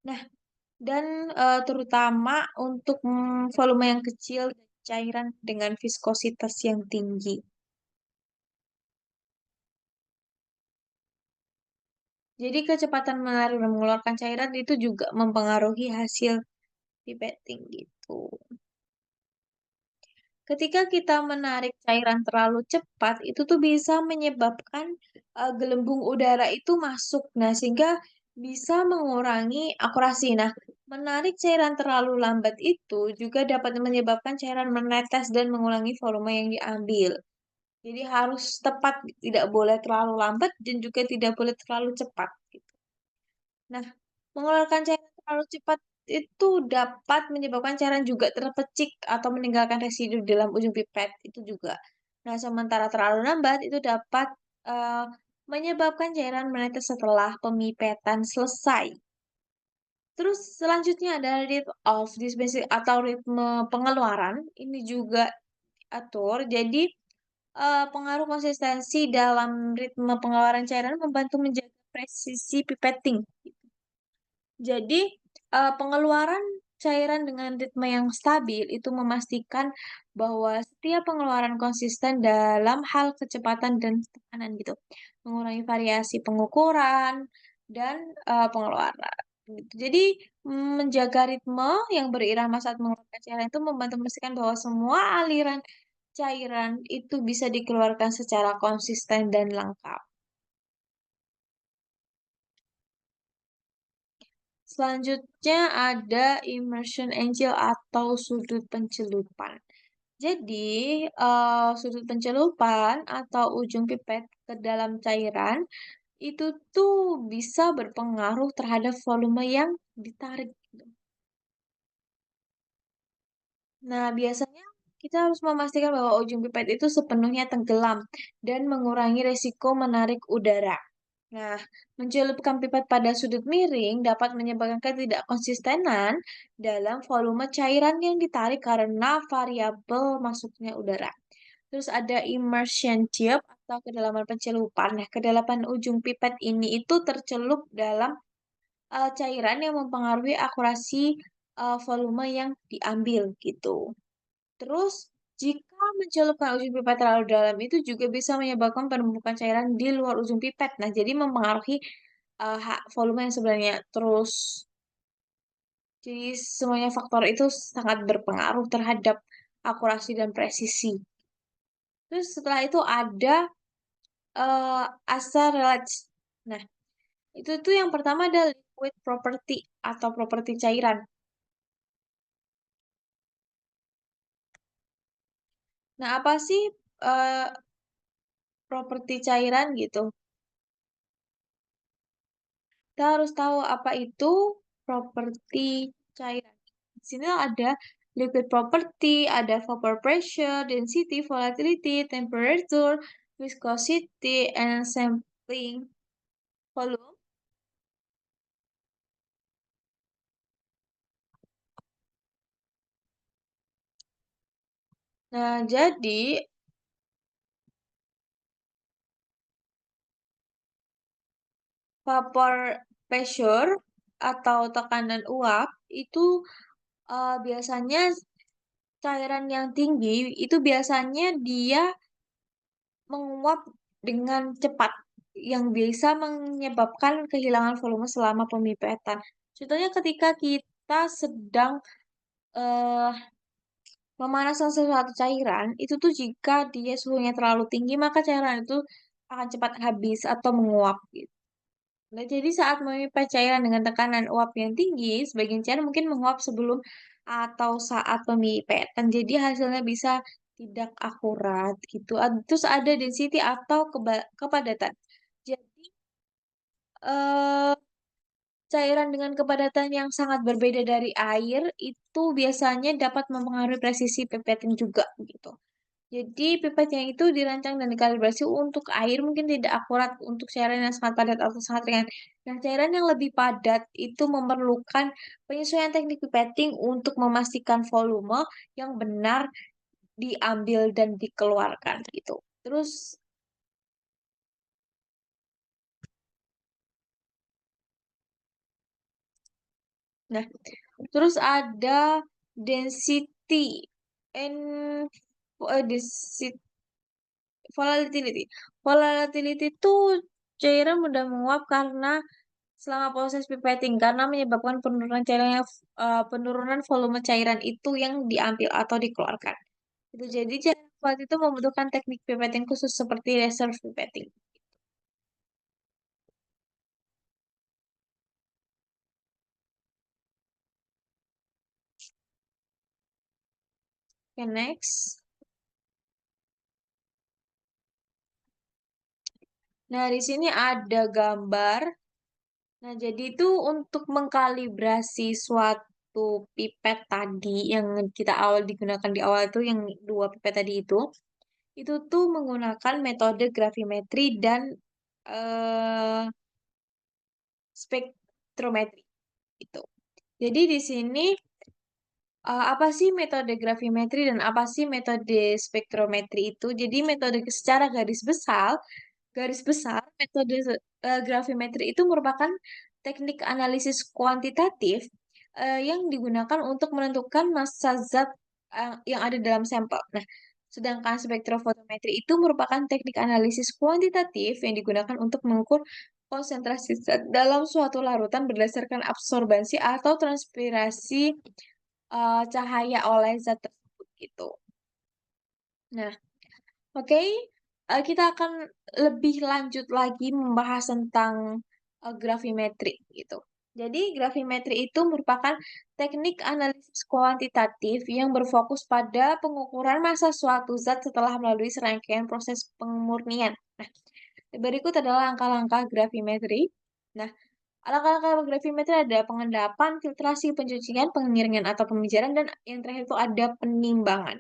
Nah, dan terutama untuk volume yang kecil dan cairan dengan viskositas yang tinggi. Jadi kecepatan menarik dan mengeluarkan cairan itu juga mempengaruhi hasil pipetting gitu. Ketika kita menarik cairan terlalu cepat, itu tuh bisa menyebabkan gelembung udara itu masuk. Nah, sehingga bisa mengurangi akurasi. Nah, menarik cairan terlalu lambat itu juga dapat menyebabkan cairan menetes dan mengurangi volume yang diambil. Jadi harus tepat, tidak boleh terlalu lambat dan juga tidak boleh terlalu cepat. Gitu. Nah, mengeluarkan cairan terlalu cepat itu dapat menyebabkan cairan juga terpecik atau meninggalkan residu di dalam ujung pipet itu juga. Nah, sementara terlalu lambat itu dapat eh, menyebabkan cairan menetes setelah pemipetan selesai. Terus selanjutnya ada rate of dispensing atau ritme pengeluaran. Ini juga atur. Jadi pengaruh konsistensi dalam ritme pengeluaran cairan membantu menjaga presisi pipetting. Jadi, pengeluaran cairan dengan ritme yang stabil itu memastikan bahwa setiap pengeluaran konsisten dalam hal kecepatan dan tekanan gitu, mengurangi variasi pengukuran dan pengeluaran. Gitu. Jadi, menjaga ritme yang berirama saat mengeluarkan cairan itu membantu memastikan bahwa semua aliran cairan itu bisa dikeluarkan secara konsisten dan lengkap. Selanjutnya ada immersion angel atau sudut pencelupan. Jadi, sudut pencelupan atau ujung pipet ke dalam cairan itu tuh bisa berpengaruh terhadap volume yang ditarik. Nah, biasanya kita harus memastikan bahwa ujung pipet itu sepenuhnya tenggelam dan mengurangi resiko menarik udara. Nah, mencelupkan pipet pada sudut miring dapat menyebabkan ketidakkonsistenan dalam volume cairan yang ditarik karena variabel masuknya udara. Terus ada immersion tube atau kedalaman pencelupan. Nah, kedalaman ujung pipet ini itu tercelup dalam cairan yang mempengaruhi akurasi volume yang diambil gitu. Terus, jika mencelupkan ujung pipet terlalu dalam itu juga bisa menyebabkan penumpukan cairan di luar ujung pipet. Nah, jadi mempengaruhi volume yang sebenarnya. Terus, jadi semuanya faktor itu sangat berpengaruh terhadap akurasi dan presisi. Terus setelah itu ada asal relax. Nah, itu tuh yang pertama ada liquid property atau properti cairan. Nah, apa sih eh, properti cairan gitu? Kita harus tahu apa itu properti cairan. Di sini ada liquid property, ada vapor pressure, density, volatility, temperature, viscosity, and sampling volume. Nah, jadi vapor pressure atau tekanan uap itu biasanya cairan yang tinggi itu biasanya dia menguap dengan cepat yang bisa menyebabkan kehilangan volume selama pemipetan. Contohnya ketika kita sedang eh, memanaskan sesuatu cairan, itu tuh jika dia suhunya terlalu tinggi, maka cairan itu akan cepat habis atau menguap gitu. Nah, jadi saat memipet cairan dengan tekanan uap yang tinggi, sebagian cairan mungkin menguap sebelum atau saat pemipetan. Jadi hasilnya bisa tidak akurat gitu. Terus ada density atau kepadatan. Jadi eh, cairan dengan kepadatan yang sangat berbeda dari air itu biasanya dapat mempengaruhi presisi pipetting juga gitu. Jadi pipetnya itu dirancang dan dikalibrasi untuk air mungkin tidak akurat untuk cairan yang sangat padat atau sangat ringan. Nah, cairan yang lebih padat itu memerlukan penyesuaian teknik pipetting untuk memastikan volume yang benar diambil dan dikeluarkan gitu. Terus, nah, terus ada density and density volatility. Volatility itu cairan mudah menguap karena selama proses pipetting karena menyebabkan penurunan penurunan volume cairan itu yang diambil atau dikeluarkan. Itu jadi cairan kuat itu membutuhkan teknik pipetting khusus seperti reserve pipetting. Oke, next. Nah, di sini ada gambar. Nah, jadi itu untuk mengkalibrasi suatu pipet tadi yang kita awal digunakan di awal itu yang dua pipet tadi itu tuh menggunakan metode gravimetri dan eh, spektrometri itu. Jadi di sini apa sih metode gravimetri dan apa sih metode spektrometri itu? Jadi metode secara garis besar metode gravimetri itu merupakan teknik analisis kuantitatif yang digunakan untuk menentukan massa zat yang ada dalam sampel. Nah, sedangkan spektrofotometri itu merupakan teknik analisis kuantitatif yang digunakan untuk mengukur konsentrasi zat dalam suatu larutan berdasarkan absorbansi atau transpirasi cahaya oleh zat tersebut gitu. Nah, oke, kita akan lebih lanjut lagi membahas tentang gravimetri gitu. Jadi, gravimetri itu merupakan teknik analisis kuantitatif yang berfokus pada pengukuran massa suatu zat setelah melalui serangkaian proses pemurnian. Nah, berikut adalah langkah-langkah gravimetri. Nah, langkah-langkah gravimetri ada pengendapan, filtrasi, pencucian, pengeringan atau pemijaran, dan yang terakhir itu ada penimbangan.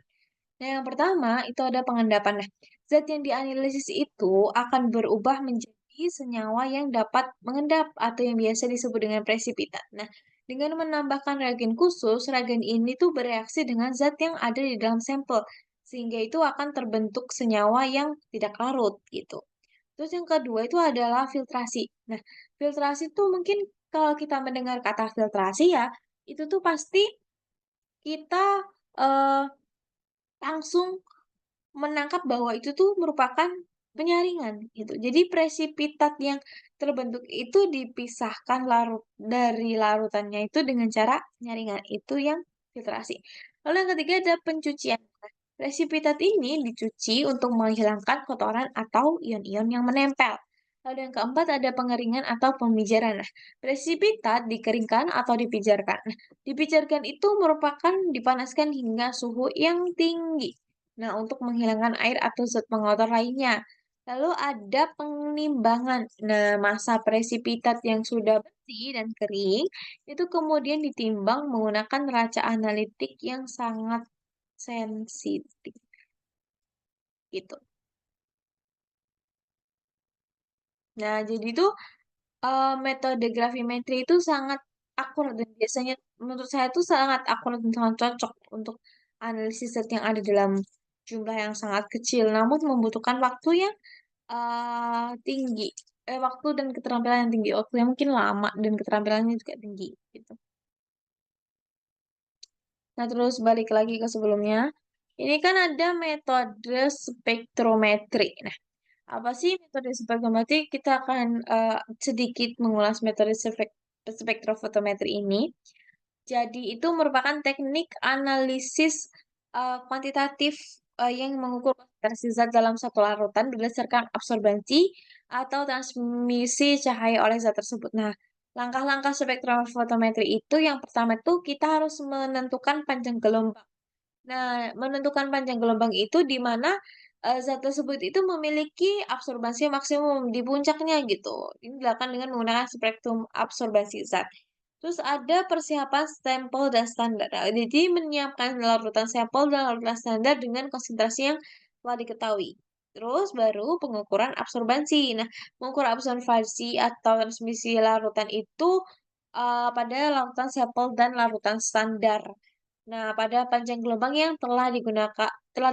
Nah, yang pertama itu ada pengendapan. Nah, zat yang dianalisis itu akan berubah menjadi senyawa yang dapat mengendap atau yang biasa disebut dengan presipitat. Nah, dengan menambahkan reagen khusus, reagen ini tuh bereaksi dengan zat yang ada di dalam sampel, sehingga itu akan terbentuk senyawa yang tidak larut gitu. Terus yang kedua itu adalah filtrasi. Nah, filtrasi tuh mungkin kalau kita mendengar kata filtrasi ya, itu tuh pasti kita eh, langsung menangkap bahwa itu tuh merupakan penyaringan gitu. Jadi presipitat yang terbentuk itu dipisahkan dari larutannya itu dengan cara penyaringan. Itu yang filtrasi. Lalu yang ketiga ada pencucian. Nah, presipitat ini dicuci untuk menghilangkan kotoran atau ion-ion yang menempel. Lalu yang keempat ada pengeringan atau pemijaran. Nah, presipitat dikeringkan atau dipijarkan. Nah, dipijarkan itu merupakan dipanaskan hingga suhu yang tinggi. Nah, untuk menghilangkan air atau zat pengotor lainnya. Lalu ada penimbangan. Nah, massa presipitat yang sudah bersih dan kering itu kemudian ditimbang menggunakan neraca analitik yang sangat sensitif gitu. Nah, jadi itu metode gravimetri itu sangat akurat dan biasanya menurut saya itu sangat akurat dan sangat cocok untuk analisis zat yang ada dalam jumlah yang sangat kecil, namun membutuhkan waktu yang tinggi, waktu dan keterampilan yang tinggi, waktunya mungkin lama dan keterampilannya juga tinggi gitu. Nah, terus balik lagi ke sebelumnya. Ini kan ada metode spektrometri. Nah, apa sih metode spektrometri? Kita akan sedikit mengulas metode spektrofotometri ini. Jadi itu merupakan teknik analisis kuantitatif yang mengukur konsentrasi zat dalam satu larutan berdasarkan absorbansi atau transmisi cahaya oleh zat tersebut. Nah, langkah-langkah spektrofotometri itu yang pertama itu kita harus menentukan panjang gelombang. Nah, menentukan panjang gelombang itu di mana zat tersebut itu memiliki absorbasi maksimum di puncaknya gitu. Ini dilakukan dengan menggunakan spektrum absorbasi zat. Terus ada persiapan sampel dan standar. Nah, jadi menyiapkan larutan sampel dan larutan standar dengan konsentrasi yang telah diketahui. Terus baru pengukuran absorbansi. Nah, mengukur absorbansi atau transmisi larutan itu pada larutan sampel dan larutan standar. Nah, pada panjang gelombang yang telah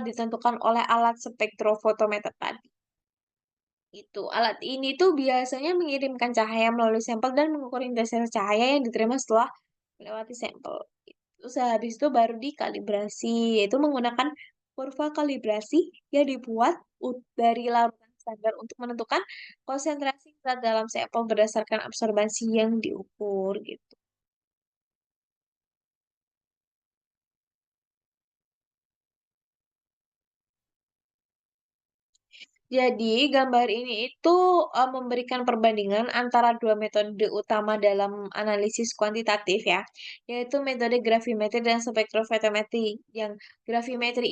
ditentukan oleh alat spektrofotometer tadi. Itu. Alat ini tuh biasanya mengirimkan cahaya melalui sampel dan mengukur intensitas cahaya yang diterima setelah melewati sampel. Terus habis itu baru dikalibrasi, yaitu menggunakan kurva kalibrasi yang dibuat dari larutan standar untuk menentukan konsentrasi zat dalam sampel berdasarkan absorbansi yang diukur gitu. Jadi, gambar ini itu memberikan perbandingan antara dua metode utama dalam analisis kuantitatif ya, yaitu metode gravimetri dan spektrofotometri. Yang gravimetri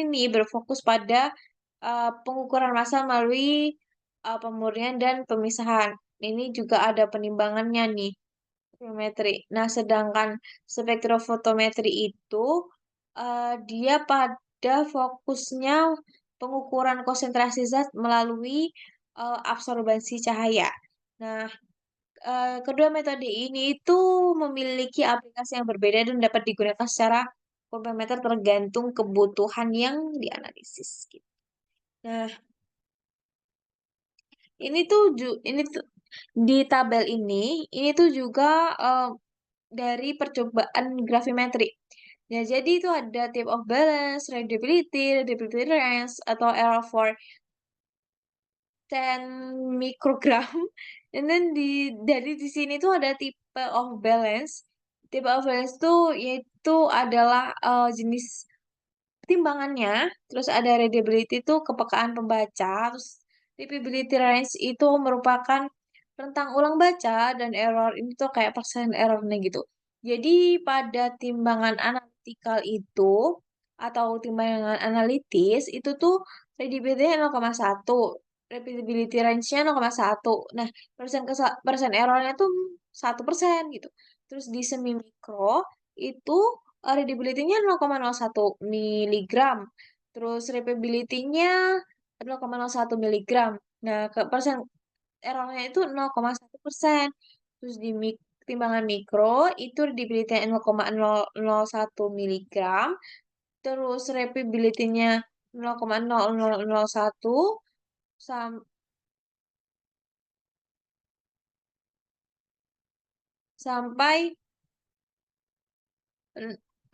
ini berfokus pada pengukuran massa melalui pemurnian dan pemisahan. Ini juga ada penimbangannya nih. Gravimetri. Nah, sedangkan spektrofotometri itu dia pada fokusnya pengukuran konsentrasi zat melalui absorbansi cahaya. Nah, kedua metode ini itu memiliki aplikasi yang berbeda dan dapat digunakan secara komplementer tergantung kebutuhan yang dianalisis. Gitu. Nah, ini tuh di tabel ini tuh juga dari percobaan gravimetri. Ya, jadi itu ada type of balance, readability range, atau error for 10 mikrogram. And then dari di sini tuh ada type of balance. Type of balance tuh yaitu adalah jenis timbangannya, terus ada readability itu kepekaan pembaca, terus readability range itu merupakan rentang ulang baca, dan error ini tuh kayak persen errornya gitu. Jadi pada timbangan analytical itu atau timbangan analitis itu tuh readability-nya 0,1, repeatability range-nya 0,1. Nah, persen errornya tuh 1% gitu. Terus di semi mikro itu readability-nya 0,01 miligram. Terus repeatability-nya 0,01 miligram. Nah, persen errornya itu 0,1%. Terus di timbangan mikro itu readability-nya 0,001 miligram. Terus repeatability-nya 0,0001 sam- sampai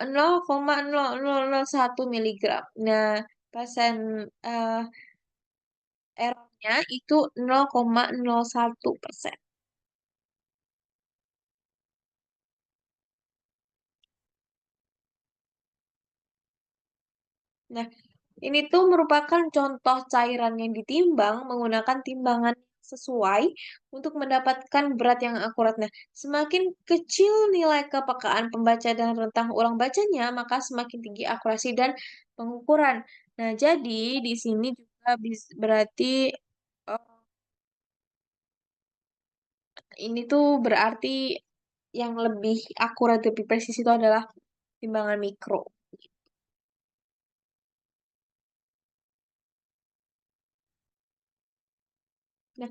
0,0001 miligram. Nah, persen eh, errornya itu 0,01%. Nah, ini tuh merupakan contoh cairan yang ditimbang menggunakan timbangan sesuai untuk mendapatkan berat yang akurat. Nah, semakin kecil nilai kepekaan pembaca dan rentang ulang bacanya, maka semakin tinggi akurasi dan pengukuran. Nah, jadi di sini juga berarti eh, ini tuh berarti yang lebih akurat, lebih presis itu adalah timbangan mikro. Nah,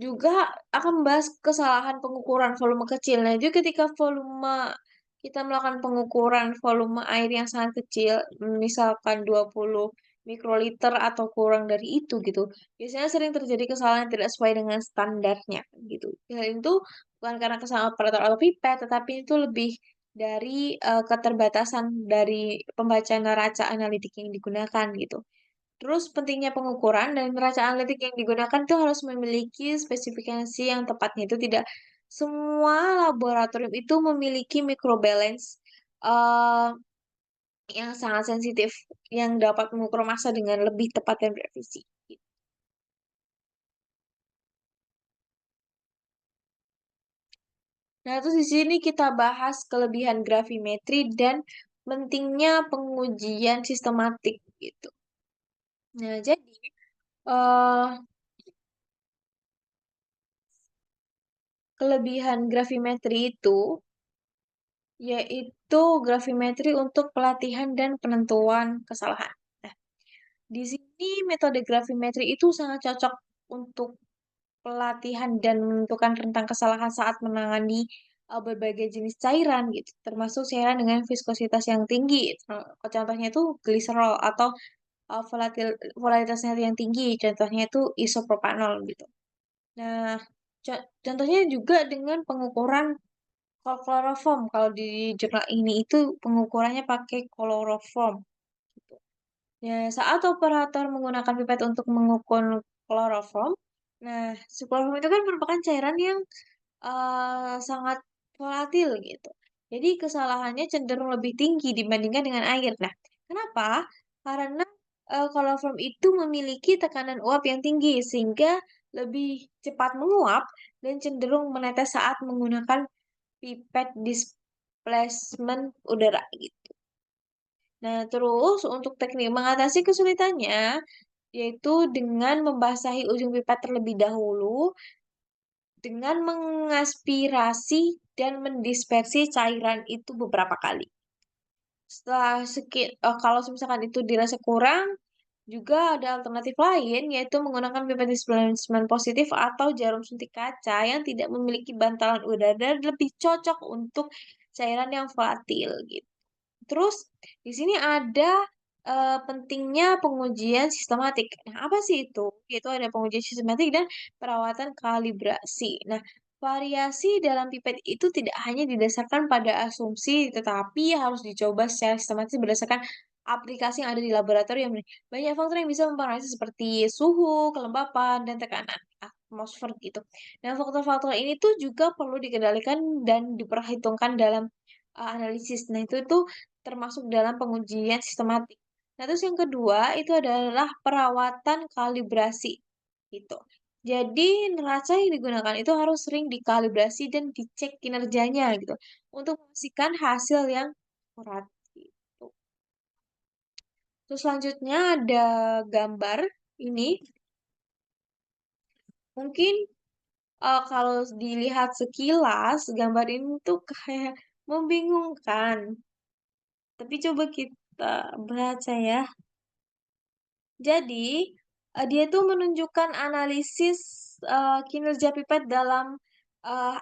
juga akan membahas kesalahan pengukuran volume kecil. Nah, jadi ketika kita melakukan pengukuran volume air yang sangat kecil, misalkan 20 mikroliter atau kurang dari itu gitu. Biasanya sering terjadi kesalahan yang tidak sesuai dengan standarnya gitu. Hal itu bukan karena kesalahan operator atau pipet, tetapi itu lebih dari keterbatasan dari pembacaan neraca analitik yang digunakan gitu. Terus pentingnya pengukuran dan neraca analitik yang digunakan itu harus memiliki spesifikasi yang tepatnya. Itu tidak semua laboratorium itu memiliki microbalance eh, yang sangat sensitif yang dapat mengukur massa dengan lebih tepat dan presisi. Nah, terus di sini kita bahas kelebihan gravimetri dan pentingnya pengujian sistematik gitu. Nah, jadi eh kelebihan gravimetri itu yaitu gravimetri untuk pelatihan dan penentuan kesalahan. Nah, di sini metode gravimetri itu sangat cocok untuk pelatihan dan menentukan rentang kesalahan saat menangani berbagai jenis cairan gitu, termasuk cairan dengan viskositas yang tinggi. Contohnya itu gliserol atau volatilitasnya yang tinggi, contohnya itu isopropanol gitu. Nah, contohnya juga dengan pengukuran kloroform. Kalau di jurnal ini itu pengukurannya pakai kloroform. Gitu. Ya, saat operator menggunakan pipet untuk mengukur kloroform, nah, si kloroform itu kan merupakan cairan yang sangat volatil gitu. Jadi kesalahannya cenderung lebih tinggi dibandingkan dengan air. Nah, kenapa? Karena kloroform itu memiliki tekanan uap yang tinggi sehingga lebih cepat menguap dan cenderung menetes saat menggunakan pipet displacement udara gitu. Nah, terus untuk teknik mengatasi kesulitannya yaitu dengan membasahi ujung pipet terlebih dahulu dengan mengaspirasi dan mendispersi cairan itu beberapa kali. Kalau misalkan itu dirasa kurang, juga ada alternatif lain, yaitu menggunakan pipet displacement positif atau jarum suntik kaca yang tidak memiliki bantalan udara dan lebih cocok untuk cairan yang volatil gitu. Terus di sini ada pentingnya pengujian sistematik. Nah, apa sih itu? Yaitu ada pengujian sistematik dan perawatan kalibrasi. Nah, variasi dalam pipet itu tidak hanya didasarkan pada asumsi, tetapi harus dicoba secara sistematis berdasarkan aplikasi yang ada di laboratorium. Banyak faktor yang bisa mempengaruhi seperti suhu, kelembapan, dan tekanan atmosfer gitu. Nah, faktor-faktor ini tuh juga perlu dikendalikan dan diperhitungkan dalam analisis. Nah, itu tuh termasuk dalam pengujian sistematik. Nah, terus yang kedua itu adalah perawatan kalibrasi gitu. Jadi neraca yang digunakan itu harus sering dikalibrasi dan dicek kinerjanya gitu untuk memastikan hasil yang akurat gitu. Terus selanjutnya ada gambar ini. Mungkin kalau dilihat sekilas gambar ini tuh kayak membingungkan. Tapi coba kita baca ya. Jadi, dia itu menunjukkan analisis, kinerja pipet dalam,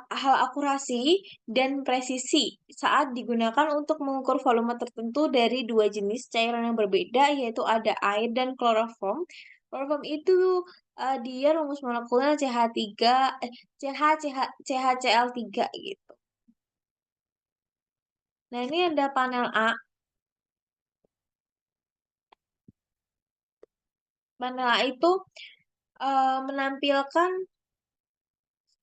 hal akurasi dan presisi saat digunakan untuk mengukur volume tertentu dari dua jenis cairan yang berbeda, yaitu ada air dan kloroform. Kloroform itu, dia rumus molekulnya CH3 CHCl3 gitu. Nah, ini ada panel A. Panel A itu, menampilkan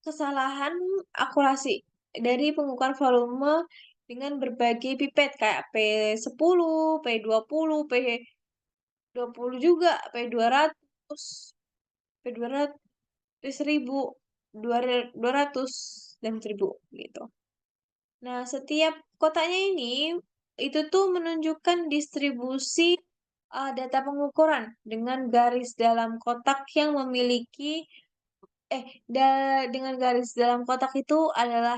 kesalahan akurasi dari pengukuran volume dengan berbagai pipet kayak P10, P20, P20 juga, P200, P200, P1000, 200, dan 1000 gitu. Nah, setiap kotaknya ini itu tuh menunjukkan distribusi data pengukuran dengan garis dalam kotak yang memiliki dengan garis dalam kotak itu adalah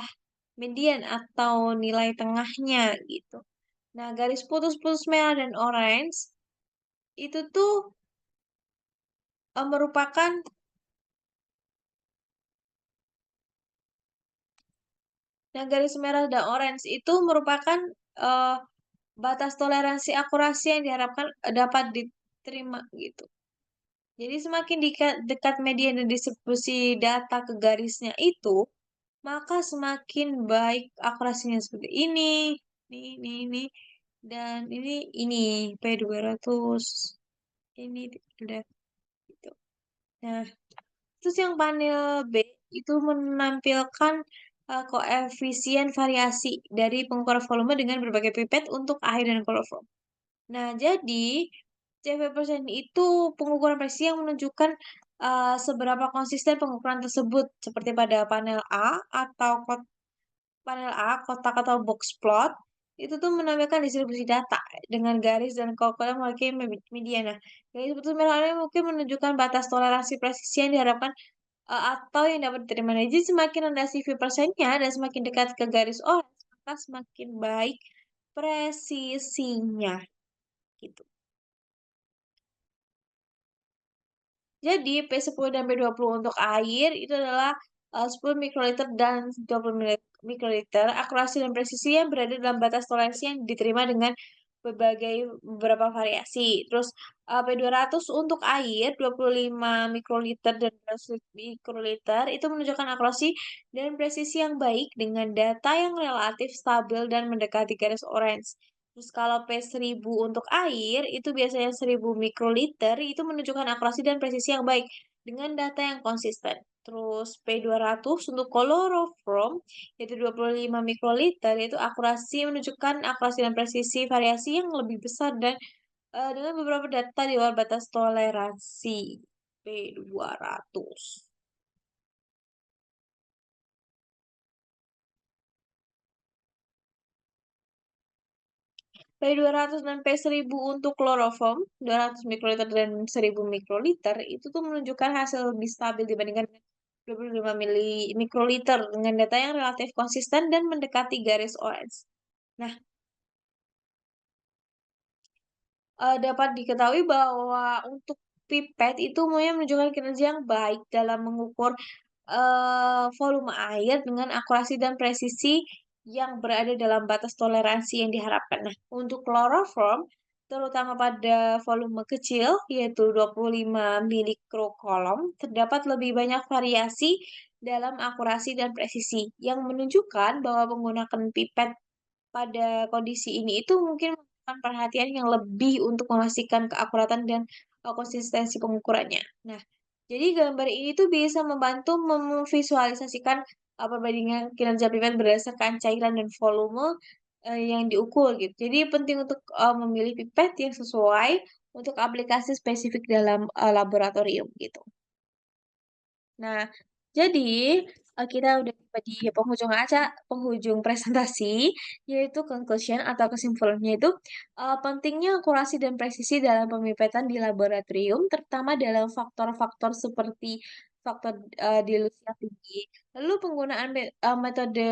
median atau nilai tengahnya gitu. Nah, garis putus-putus merah dan orange itu tuh merupakan garis merah dan orange itu merupakan eh, batas toleransi akurasi yang diharapkan dapat diterima gitu. Jadi semakin dekat median dan distribusi data ke garisnya itu, maka semakin baik akurasinya seperti ini, dan ini P200, ini udah gitu. Nah, terus yang panel B itu menampilkan koefisien variasi dari pengukuran volume dengan berbagai pipet untuk air dan kloroform. Nah, jadi CV% itu pengukuran presisi yang menunjukkan seberapa konsisten pengukuran tersebut seperti pada panel A kotak atau box plot. itu tuh menampilkan distribusi data dengan garis dan kolom mewakili media. Nah, garis putus merah ini mungkin menunjukkan batas toleransi presisi yang diharapkan atau yang dapat diterima. Nah, jadi semakin rendah CV persennya dan semakin dekat ke garis orange, maka semakin baik presisinya, gitu. Jadi P10 dan P20 untuk air itu adalah 10 mikroliter dan 20 mikroliter. Akurasi dan presisi yang berada dalam batas toleransi yang diterima dengan beberapa variasi. Terus P200 untuk air 25 mikroliter dan 100 mikroliter itu menunjukkan akurasi dan presisi yang baik dengan data yang relatif stabil dan mendekati garis orange. Terus kalau P1000 untuk air, itu biasanya 1000 mikroliter, itu menunjukkan akurasi dan presisi yang baik dengan data yang konsisten. Terus P200 untuk chloroform, yaitu 25 mikroliter, itu menunjukkan akurasi dan presisi variasi yang lebih besar dan dengan beberapa data di luar batas toleransi. P200. P200 dan P1000 untuk kloroform, 200 mikroliter dan 1000 mikroliter, itu tuh menunjukkan hasil lebih stabil dibandingkan 25 mikroliter dengan data yang relatif konsisten dan mendekati garis orange. Nah, dapat diketahui bahwa untuk pipet itu umumnya menunjukkan kinerja yang baik dalam mengukur volume air dengan akurasi dan presisi yang berada dalam batas toleransi yang diharapkan. Nah, untuk chloroform, terutama pada volume kecil, yaitu 25 milikrokolom, terdapat lebih banyak variasi dalam akurasi dan presisi, yang menunjukkan bahwa menggunakan pipet pada kondisi ini itu mungkin membutuhkan perhatian yang lebih untuk memastikan keakuratan dan konsistensi pengukurannya. Nah, jadi gambar ini tuh bisa membantu memvisualisasikan perbandingan kinerja pipet berdasarkan cairan dan volume yang diukur gitu. Jadi penting untuk memilih pipet yang sesuai untuk aplikasi spesifik dalam laboratorium gitu. Nah, jadi kita udah tiba di penghujung presentasi, yaitu conclusion atau kesimpulannya itu pentingnya akurasi dan presisi dalam pemipetan di laboratorium, terutama dalam faktor-faktor seperti faktor dilusi yang tinggi. Lalu penggunaan metode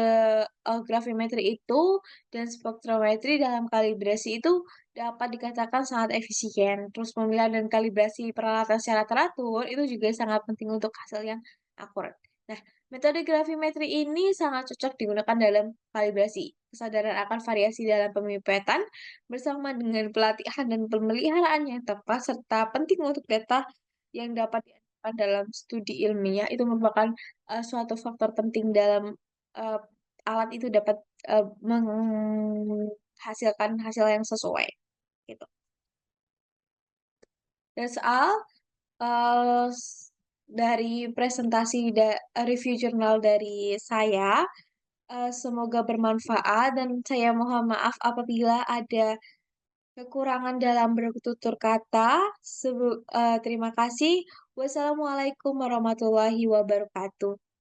gravimetri itu dan spektrometri dalam kalibrasi itu dapat dikatakan sangat efisien. Terus pemilihan dan kalibrasi peralatan secara teratur itu juga sangat penting untuk hasil yang akurat. Nah, metode gravimetri ini sangat cocok digunakan dalam kalibrasi. Kesadaran akan variasi dalam pemipetan bersama dengan pelatihan dan pemeliharaan yang tepat serta penting untuk data yang dapat diajukan dalam studi ilmiah itu merupakan suatu faktor penting dalam uh, alat itu dapat menghasilkan hasil yang sesuai gitu. That's all. Dari presentasi review jurnal dari saya. Semoga bermanfaat dan saya mohon maaf apabila ada kekurangan dalam bertutur kata. Terima kasih. Wassalamualaikum warahmatullahi wabarakatuh.